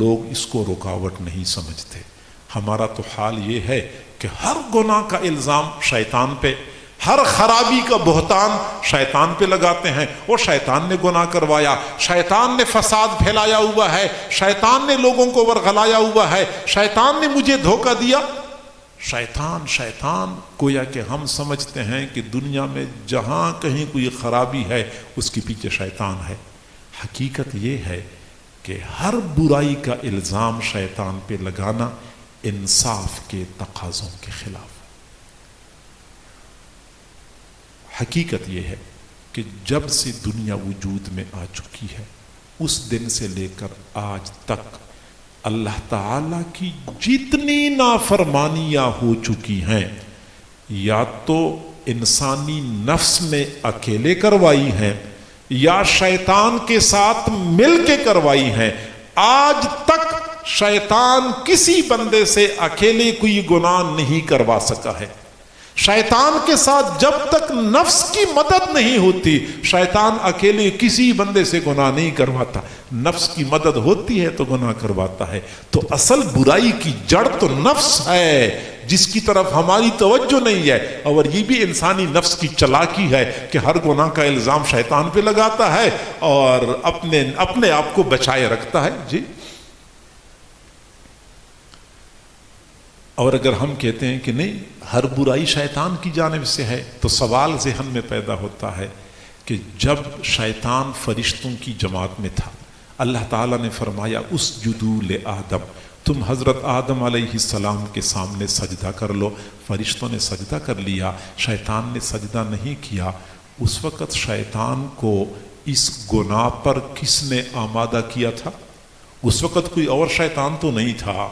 لوگ اس کو رکاوٹ نہیں سمجھتے۔ ہمارا تو حال یہ ہے کہ ہر گناہ کا الزام شیطان پہ، ہر خرابی کا بہتان شیطان پہ لگاتے ہیں، وہ شیطان نے گناہ کروایا، شیطان نے فساد پھیلایا ہوا ہے، شیطان نے لوگوں کو ورغلایا ہوا ہے، شیطان نے مجھے دھوکہ دیا۔ شیطان گویا کہ ہم سمجھتے ہیں کہ دنیا میں جہاں کہیں کوئی خرابی ہے اس کے پیچھے شیطان ہے۔ حقیقت یہ ہے کہ ہر برائی کا الزام شیطان پہ لگانا انصاف کے تقاضوں کے خلاف۔ حقیقت یہ ہے کہ جب سے دنیا وجود میں آ چکی ہے اس دن سے لے کر آج تک اللہ تعالیٰ کی جتنی نافرمانیاں ہو چکی ہیں، یا تو انسانی نفس نے اکیلے کروائی ہیں یا شیطان کے ساتھ مل کے کروائی ہیں۔ آج تک شیطان کسی بندے سے اکیلے کوئی گناہ نہیں کروا سکا ہے۔ شیطان کے ساتھ جب تک نفس کی مدد نہیں ہوتی، شیطان اکیلے کسی بندے سے گناہ نہیں کرواتا، نفس کی مدد ہوتی ہے تو گناہ کرواتا ہے۔ تو اصل برائی کی جڑ تو نفس ہے جس کی طرف ہماری توجہ نہیں ہے، اور یہ بھی انسانی نفس کی چالاکی ہے کہ ہر گناہ کا الزام شیطان پہ لگاتا ہے اور اپنے آپ کو بچائے رکھتا ہے۔ جی، اور اگر ہم کہتے ہیں کہ نہیں ہر برائی شیطان کی جانب سے ہے، تو سوال ذہن میں پیدا ہوتا ہے کہ جب شیطان فرشتوں کی جماعت میں تھا، اللہ تعالیٰ نے فرمایا اسجدوا لآدم، تم حضرت آدم علیہ السلام کے سامنے سجدہ کر لو۔ فرشتوں نے سجدہ کر لیا، شیطان نے سجدہ نہیں کیا۔ اس وقت شیطان کو اس گناہ پر کس نے آمادہ کیا تھا؟ اس وقت کوئی اور شیطان تو نہیں تھا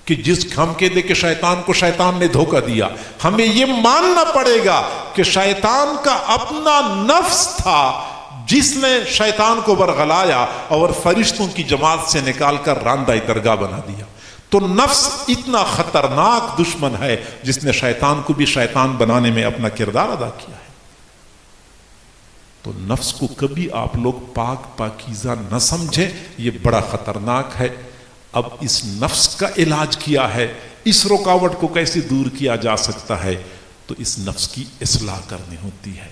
کہ جس ہم کہتے کہ شیطان کو شیطان نے دھوکہ دیا۔ ہمیں یہ ماننا پڑے گا کہ شیطان کا اپنا نفس تھا جس نے شیطان کو برگلایا اور فرشتوں کی جماعت سے نکال کر راندہ درگاہ بنا دیا۔ تو نفس اتنا خطرناک دشمن ہے جس نے شیطان کو بھی شیطان بنانے میں اپنا کردار ادا کیا ہے۔ تو نفس کو کبھی آپ لوگ پاک پاکیزہ نہ سمجھیں، یہ بڑا خطرناک ہے۔ اب اس نفس کا علاج کیا ہے، اس رکاوٹ کو کیسے دور کیا جا سکتا ہے؟ تو اس نفس کی اصلاح کرنی ہوتی ہے،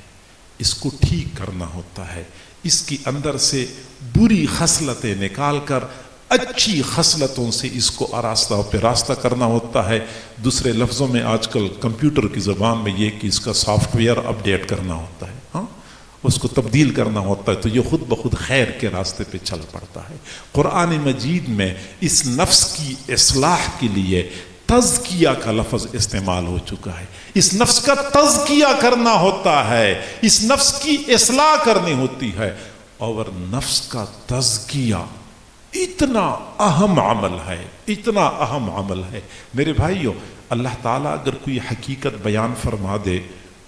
اس کو ٹھیک کرنا ہوتا ہے، اس کی اندر سے بری خصلتیں نکال کر اچھی خصلتوں سے اس کو آراستہ پہ راستہ کرنا ہوتا ہے۔ دوسرے لفظوں میں آج کل کمپیوٹر کی زبان میں یہ کہ اس کا سافٹ ویئر اپڈیٹ کرنا ہوتا ہے، ہاں اس کو تبدیل کرنا ہوتا ہے، تو یہ خود بخود خیر کے راستے پہ چل پڑتا ہے۔ قرآن مجید میں اس نفس کی اصلاح کے لیے تزکیہ کا لفظ استعمال ہو چکا ہے۔ اس نفس کا تزکیہ کرنا ہوتا ہے، اس نفس کی اصلاح کرنی ہوتی ہے، اور نفس کا تزکیہ اتنا اہم عمل ہے، اتنا اہم عمل ہے۔ میرے بھائیو، اللہ تعالیٰ اگر کوئی حقیقت بیان فرما دے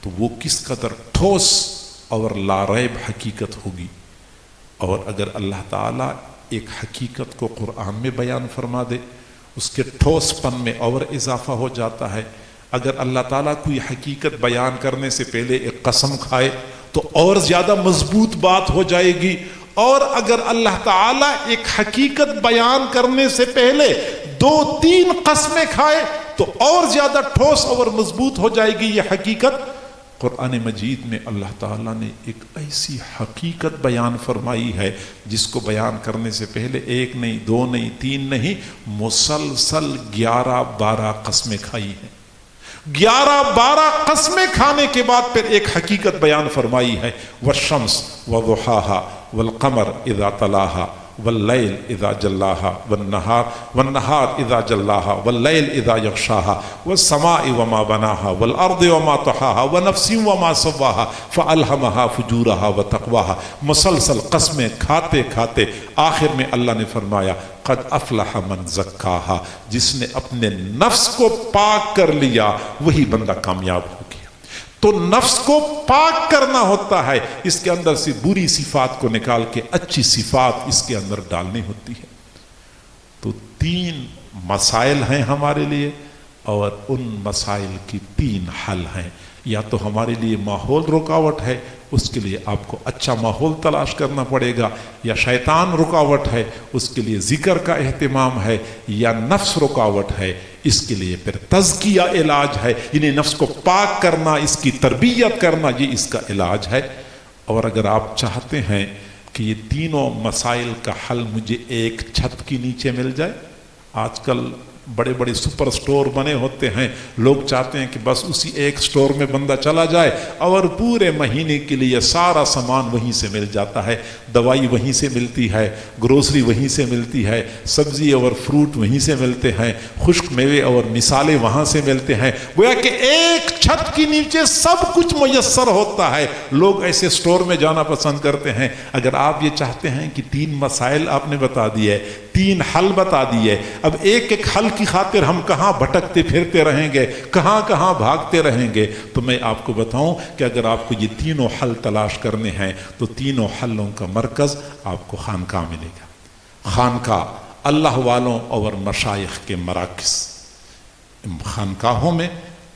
تو وہ کس قدر ٹھوس اور لاریب حقیقت ہوگی، اور اگر اللہ تعالیٰ ایک حقیقت کو قرآن میں بیان فرما دے اس کے ٹھوس پن میں اور اضافہ ہو جاتا ہے۔ اگر اللہ تعالیٰ کوئی حقیقت بیان کرنے سے پہلے ایک قسم کھائے تو اور زیادہ مضبوط بات ہو جائے گی، اور اگر اللہ تعالیٰ ایک حقیقت بیان کرنے سے پہلے 2-3 قسمیں کھائے تو اور زیادہ ٹھوس اور مضبوط ہو جائے گی یہ حقیقت۔ قرآن مجید میں اللہ تعالیٰ نے ایک ایسی حقیقت بیان فرمائی ہے جس کو بیان کرنے سے پہلے 1 نہیں 2 نہیں 3 نہیں مسلسل 11-12 قسمیں کھائی ہیں. 11-12 قسمیں کھانے کے بعد پھر ایک حقیقت بیان فرمائی ہے. والشمس وضحاها والقمر اذا تلاها واللیل اذا جلاها والنہار اذا جلاها واللیل اذا یغشاها والسماء وما بناها والارض وما طحاها ونفس وما سواها فالہمها فجورها وتقواها. مسلسل قسمیں کھاتے کھاتے آخر میں اللہ نے فرمایا قد افلح من زکاها، جس نے اپنے نفس کو پاک کر لیا وہی بندہ کامیاب ہو گیا. تو نفس کو پاک کرنا ہوتا ہے، اس کے اندر سے بری صفات کو نکال کے اچھی صفات اس کے اندر ڈالنی ہوتی ہے. تو 3 مسائل ہیں ہمارے لیے اور ان مسائل کی 3 حل ہیں. یا تو ہمارے لیے ماحول رکاوٹ ہے، اس کے لیے آپ کو اچھا ماحول تلاش کرنا پڑے گا، یا شیطان رکاوٹ ہے اس کے لیے ذکر کا اہتمام ہے، یا نفس رکاوٹ ہے اس کے لیے پھر تزکیہ علاج ہے، یعنی نفس کو پاک کرنا، اس کی تربیت کرنا، یہ اس کا علاج ہے. اور اگر آپ چاہتے ہیں کہ یہ تینوں مسائل کا حل مجھے ایک چھت کے نیچے مل جائے، آج کل بڑے بڑے سپر سٹور بنے ہوتے ہیں، لوگ چاہتے ہیں کہ بس اسی ایک سٹور میں بندہ چلا جائے اور پورے مہینے کے لیے سارا سامان وہیں سے مل جاتا ہے، دوائی وہیں سے ملتی ہے، گروسری وہیں سے ملتی ہے، سبزی اور فروٹ وہیں سے ملتے ہیں، خشک میوے اور مثالیں وہاں سے ملتے ہیں. گویا کہ ایک چھت کے نیچے سب کچھ میسر ہوتا ہے. لوگ ایسے سٹور میں جانا پسند کرتے ہیں. اگر آپ یہ چاہتے ہیں کہ 3 مسائل آپ نے بتا دیے، 3 حل بتا دیے، اب ایک ایک حل کی خاطر ہم کہاں بھٹکتے پھرتے رہیں گے، کہاں کہاں بھاگتے رہیں گے. تو میں آپ کو بتاؤں کہ اگر آپ کو یہ تینوں حل تلاش کرنے ہیں تو تینوں حلوں کا مرکز آپ کو خانقاہ ملے گا. خانقاہ اللہ والوں اور مشائخ کے مراکز. خانقاہوں میں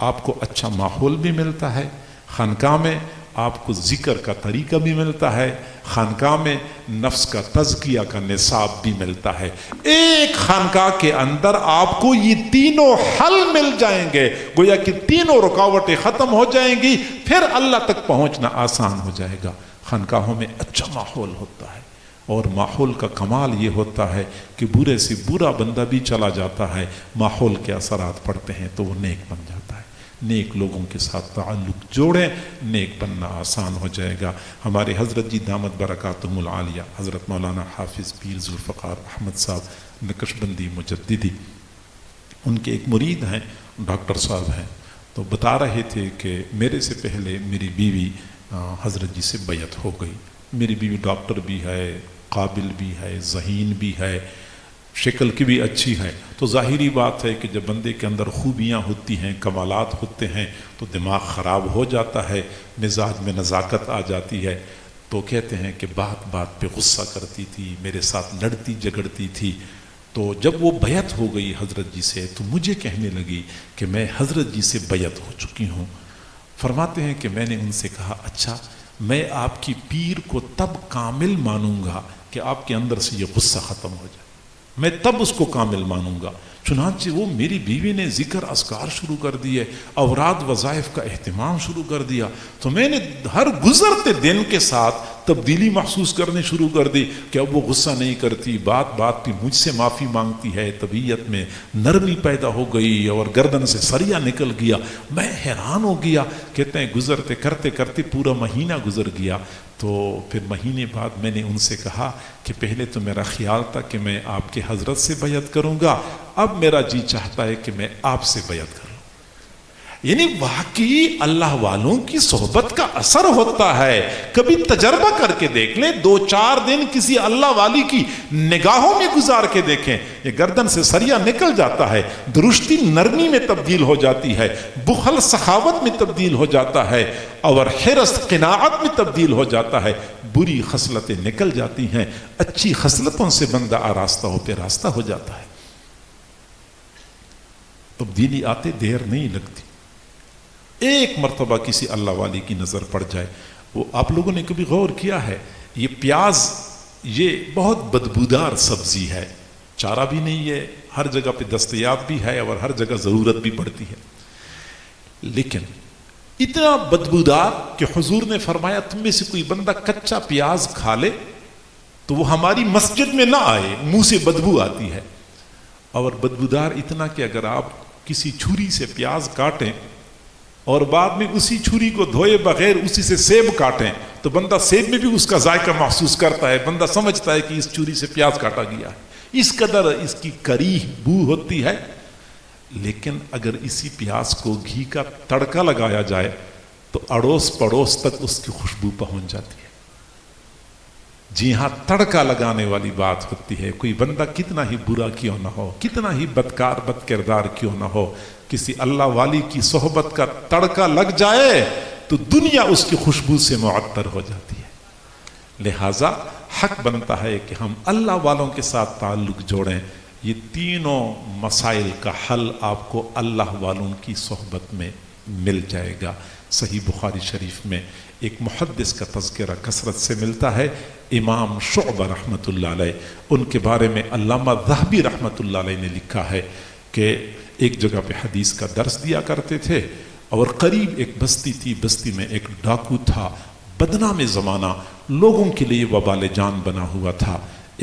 آپ کو اچھا ماحول بھی ملتا ہے، خانقاہ میں آپ کو ذکر کا طریقہ بھی ملتا ہے، خانقاہ میں نفس کا تزکیہ کا نصاب بھی ملتا ہے. ایک خانقاہ کے اندر آپ کو یہ تینوں حل مل جائیں گے. گویا کہ تینوں رکاوٹیں ختم ہو جائیں گی، پھر اللہ تک پہنچنا آسان ہو جائے گا. خانقاہوں میں اچھا ماحول ہوتا ہے، اور ماحول کا کمال یہ ہوتا ہے کہ برے سے برا بندہ بھی چلا جاتا ہے، ماحول کے اثرات پڑتے ہیں تو وہ نیک بن جاتا ہے. نیک لوگوں کے ساتھ تعلق جوڑیں، نیک بننا آسان ہو جائے گا. ہمارے حضرت جی دامت برکاتہم العالیہ حضرت مولانا حافظ پیر ذوالفقار احمد صاحب نقشبندی مجددی، ان کے ایک مرید ہیں، ڈاکٹر صاحب ہیں، تو بتا رہے تھے کہ میرے سے پہلے میری بیوی حضرت جی سے بیعت ہو گئی. میری بیوی ڈاکٹر بھی ہے، قابل بھی ہے، ذہین بھی ہے، شکل کی بھی اچھی ہے. تو ظاہری بات ہے کہ جب بندے کے اندر خوبیاں ہوتی ہیں، کمالات ہوتے ہیں، تو دماغ خراب ہو جاتا ہے، مزاج میں نزاکت آ جاتی ہے. تو کہتے ہیں کہ بات بات پہ غصہ کرتی تھی، میرے ساتھ لڑتی جھگڑتی تھی. تو جب وہ بیعت ہو گئی حضرت جی سے تو مجھے کہنے لگی کہ میں حضرت جی سے بیعت ہو چکی ہوں. فرماتے ہیں کہ میں نے ان سے کہا اچھا، میں آپ کی پیر کو تب کامل مانوں گا کہ آپ کے اندر سے یہ غصہ ختم ہو جائے، میں تب اس کو کامل مانوں گا. چنانچہ وہ میری بیوی نے ذکر اذکار شروع کر دیے، اوراد وظائف کا اہتمام شروع کر دیا. تو میں نے ہر گزرتے دن کے ساتھ تبدیلی محسوس کرنے شروع کر دی کہ اب وہ غصہ نہیں کرتی، بات بات پہ مجھ سے معافی مانگتی ہے، طبیعت میں نرمی پیدا ہو گئی اور گردن سے سریا نکل گیا. میں حیران ہو گیا. کہتے ہیں گزرتے کرتے کرتے پورا مہینہ گزر گیا. تو پھر مہینے بعد میں نے ان سے کہا کہ پہلے تو میرا خیال تھا کہ میں آپ کے حضرت سے بیعت کروں گا، اب میرا جی چاہتا ہے کہ میں آپ سے بیعت کروں. یعنی واقعی اللہ والوں کی صحبت کا اثر ہوتا ہے. کبھی تجربہ کر کے دیکھ لیں، 2-4 دن کسی اللہ والی کی نگاہوں میں گزار کے دیکھیں، یہ گردن سے سریا نکل جاتا ہے، درشتی نرمی میں تبدیل ہو جاتی ہے، بخل سخاوت میں تبدیل ہو جاتا ہے، اور حرص قناعت میں تبدیل ہو جاتا ہے. بری خصلتیں نکل جاتی ہیں، اچھی خصلتوں سے بندہ آراستہ ہو پہ راستہ ہو جاتا ہے. تبدیلی آتے دیر نہیں لگتی. ایک مرتبہ کسی اللہ والی کی نظر پڑ جائے. وہ آپ لوگوں نے کبھی غور کیا ہے، یہ پیاز یہ بہت بدبودار سبزی ہے، چارہ بھی نہیں ہے، ہر جگہ پہ دستیاب بھی ہے اور ہر جگہ ضرورت بھی پڑتی ہے. لیکن اتنا بدبودار کہ حضور نے فرمایا تم میں سے کوئی بندہ کچا پیاز کھا لے تو وہ ہماری مسجد میں نہ آئے، منہ سے بدبو آتی ہے. اور بدبودار اتنا کہ اگر آپ کسی چھری سے پیاز کاٹیں اور بعد میں اسی چھری کو دھوئے بغیر اسی سے سیب کاٹیں تو بندہ سیب میں بھی اس کا ذائقہ محسوس کرتا ہے، بندہ سمجھتا ہے کہ اس چھری سے پیاز کاٹا گیا ہے، اس قدر اس کی کریہ بو ہوتی ہے. لیکن اگر اسی پیاز کو گھی کا تڑکا لگایا جائے تو اڑوس پڑوس تک اس کی خوشبو پہنچ جاتی ہے. جی ہاں، تڑکا لگانے والی بات ہوتی ہے. کوئی بندہ کتنا ہی برا کیوں نہ ہو، کتنا ہی بدکار بد کردار کیوں نہ ہو، کسی اللہ والی کی صحبت کا تڑکا لگ جائے تو دنیا اس کی خوشبو سے معطر ہو جاتی ہے. لہذا حق بنتا ہے کہ ہم اللہ والوں کے ساتھ تعلق جوڑیں. یہ تینوں مسائل کا حل آپ کو اللہ والوں کی صحبت میں مل جائے گا. صحیح بخاری شریف میں ایک محدث کا تذکرہ کثرت سے ملتا ہے، امام شعبہ رحمۃ اللہ علیہ. ان کے بارے میں علامہ ذہبی رحمۃ اللہ علیہ نے لکھا ہے کہ ایک جگہ پہ حدیث کا درس دیا کرتے تھے اور قریب ایک بستی تھی، بستی میں ایک ڈاکو تھا، بدنام زمانہ، لوگوں کے لیے وبال جان بنا ہوا تھا.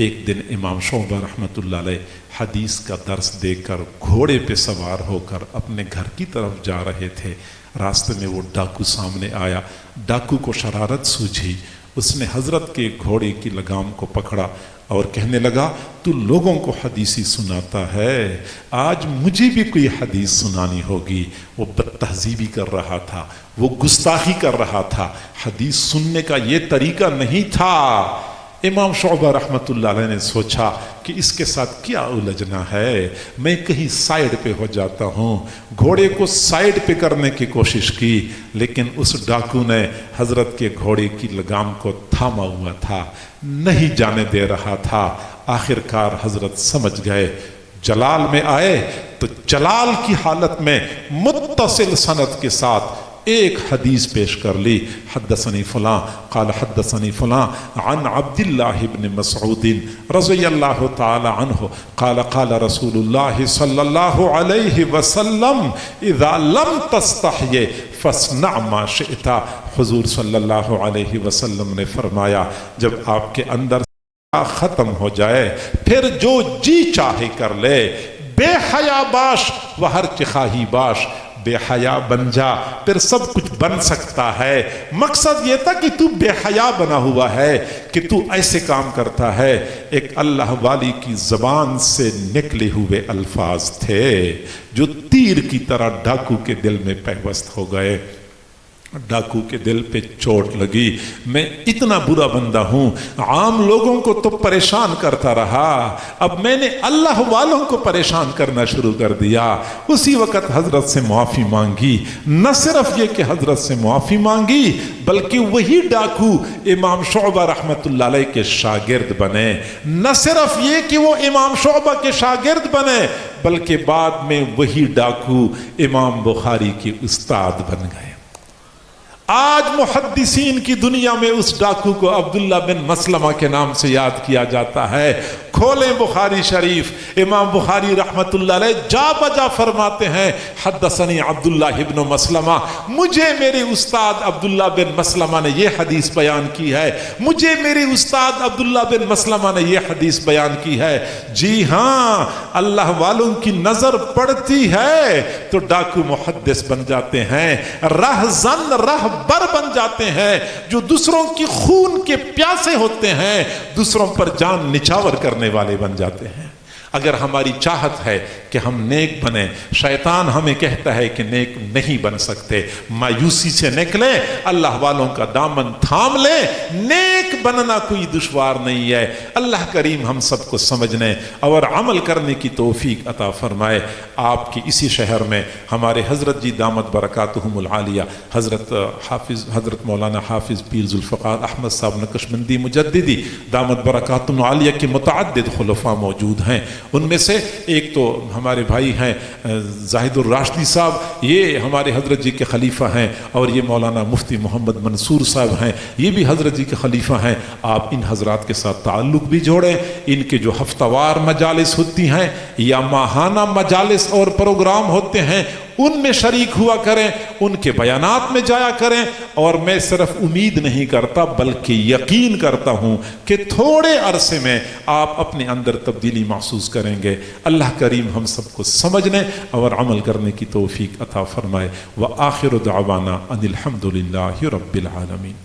ایک دن امام شعبہ رحمۃ اللہ علیہ حدیث کا درس دے کر گھوڑے پہ سوار ہو کر اپنے گھر کی طرف جا رہے تھے. راستے میں وہ ڈاکو سامنے آیا. ڈاکو کو شرارت سوجھی، اس نے حضرت کے گھوڑے کی لگام کو پکڑا اور کہنے لگا تو لوگوں کو حدیثی سناتا ہے، آج مجھے بھی کوئی حدیث سنانی ہوگی. وہ بد تہذیبی کر رہا تھا، وہ گستاخی کر رہا تھا. حدیث سننے کا یہ طریقہ نہیں تھا. امام شعبہ رحمۃ اللہ علیہ نے سوچا کہ اس کے ساتھ کیا الجھنا ہے، میں کہیں سائیڈ پہ ہو جاتا ہوں. گھوڑے کو سائیڈ پہ کرنے کی کوشش کی لیکن اس ڈاکو نے حضرت کے گھوڑے کی لگام کو تھاما ہوا تھا، نہیں جانے دے رہا تھا. آخر کار حضرت سمجھ گئے. جلال میں آئے تو جلال کی حالت میں متصل سند کے ساتھ ایک حدیث پیش کر لی. حدثنی فلاں قال حدثنی فلاں عن عبد اللہ بن مسعود رضی اللہ تعالی عنہ قال قال رسول اللہ صلی اللہ علیہ وسلم اذا لم تستحی فاصنع ما شئت. حضور صلی اللہ علیہ وسلم نے فرمایا جب آپ کے اندر ختم ہو جائے پھر جو جی چاہے کر لے. بے حیا باش و ہر چخواہی باش، بے حیا بن جا پھر سب کچھ بن سکتا ہے. مقصد یہ تھا کہ تو بے حیا بنا ہوا ہے کہ تو ایسے کام کرتا ہے. ایک اللہ والی کی زبان سے نکلے ہوئے الفاظ تھے جو تیر کی طرح ڈاکو کے دل میں پیوست ہو گئے. ڈاکو کے دل پہ چوٹ لگی، میں اتنا برا بندہ ہوں، عام لوگوں کو تو پریشان کرتا رہا، اب میں نے اللہ والوں کو پریشان کرنا شروع کر دیا. اسی وقت حضرت سے معافی مانگی. نہ صرف یہ کہ حضرت سے معافی مانگی بلکہ وہی ڈاکو امام شعبہ رحمۃ اللہ علیہ کے شاگرد بنے. نہ صرف یہ کہ وہ امام شعبہ کے شاگرد بنے بلکہ بعد میں وہی ڈاکو امام بخاری کے استاد بن گئے. آج محدثین کی دنیا میں اس ڈاکو کو عبداللہ بن مسلمہ کے نام سے یاد کیا جاتا ہے. کھولیں بخاری شریف، امام بخاری رحمت اللہ علیہ جا بجا فرماتے ہیں حدثنی عبداللہ بن مسلمہ، مجھے میرے استاد عبداللہ بن مسلمہ نے یہ حدیث بیان کی ہے، مجھے میرے استاد عبداللہ بن مسلمہ نے یہ حدیث بیان کی ہے. جی ہاں، اللہ والوں کی نظر پڑتی ہے تو ڈاکو محدث بن جاتے ہیں، رہزن رہبر بن جاتے ہیں، جو دوسروں کی خون کے پیاسے ہوتے ہیں، دوسروں پر جان نچھاور کرنے والے بن جاتے ہیں. اگر ہماری چاہت ہے کہ ہم نیک بنیں، شیطان ہمیں کہتا ہے کہ نیک نہیں بن سکتے، مایوسی سے نکلیں، اللہ والوں کا دامن تھام لیں، نیک بننا کوئی دشوار نہیں ہے. اللہ کریم ہم سب کو سمجھنے اور عمل کرنے کی توفیق عطا فرمائے. آپ کی اسی شہر میں ہمارے حضرت جی دامت برکاتہم العالیہ حضرت مولانا حافظ پیر ذوالفقار احمد صاحب نقشبندی مجددی دامت برکاتہم العالیہ کے متعدد خلفاء موجود ہیں. ان میں سے ایک تو ہمارے بھائی ہیں زاہد الراشدی صاحب، یہ ہمارے حضرت جی کے خلیفہ ہیں، اور یہ مولانا مفتی محمد منصور صاحب ہیں، یہ بھی حضرت جی کے خلیفہ دفعہ ہیں، آپ ان حضرات کے ساتھ تعلق بھی جوڑیں، ان کے جو ہفتہ وار مجالس ہوتی ہیں یا ماہانہ مجالس اور پروگرام ہوتے ہیں ان میں شریک ہوا کریں، ان کے بیانات میں جایا کریں، اور میں صرف امید نہیں کرتا بلکہ یقین کرتا ہوں کہ تھوڑے عرصے میں آپ اپنے اندر تبدیلی محسوس کریں گے۔ اللہ کریم ہم سب کو سمجھنے اور عمل کرنے کی توفیق عطا فرمائے۔ وآخر دعوانا ان الحمد للہ رب العالمین۔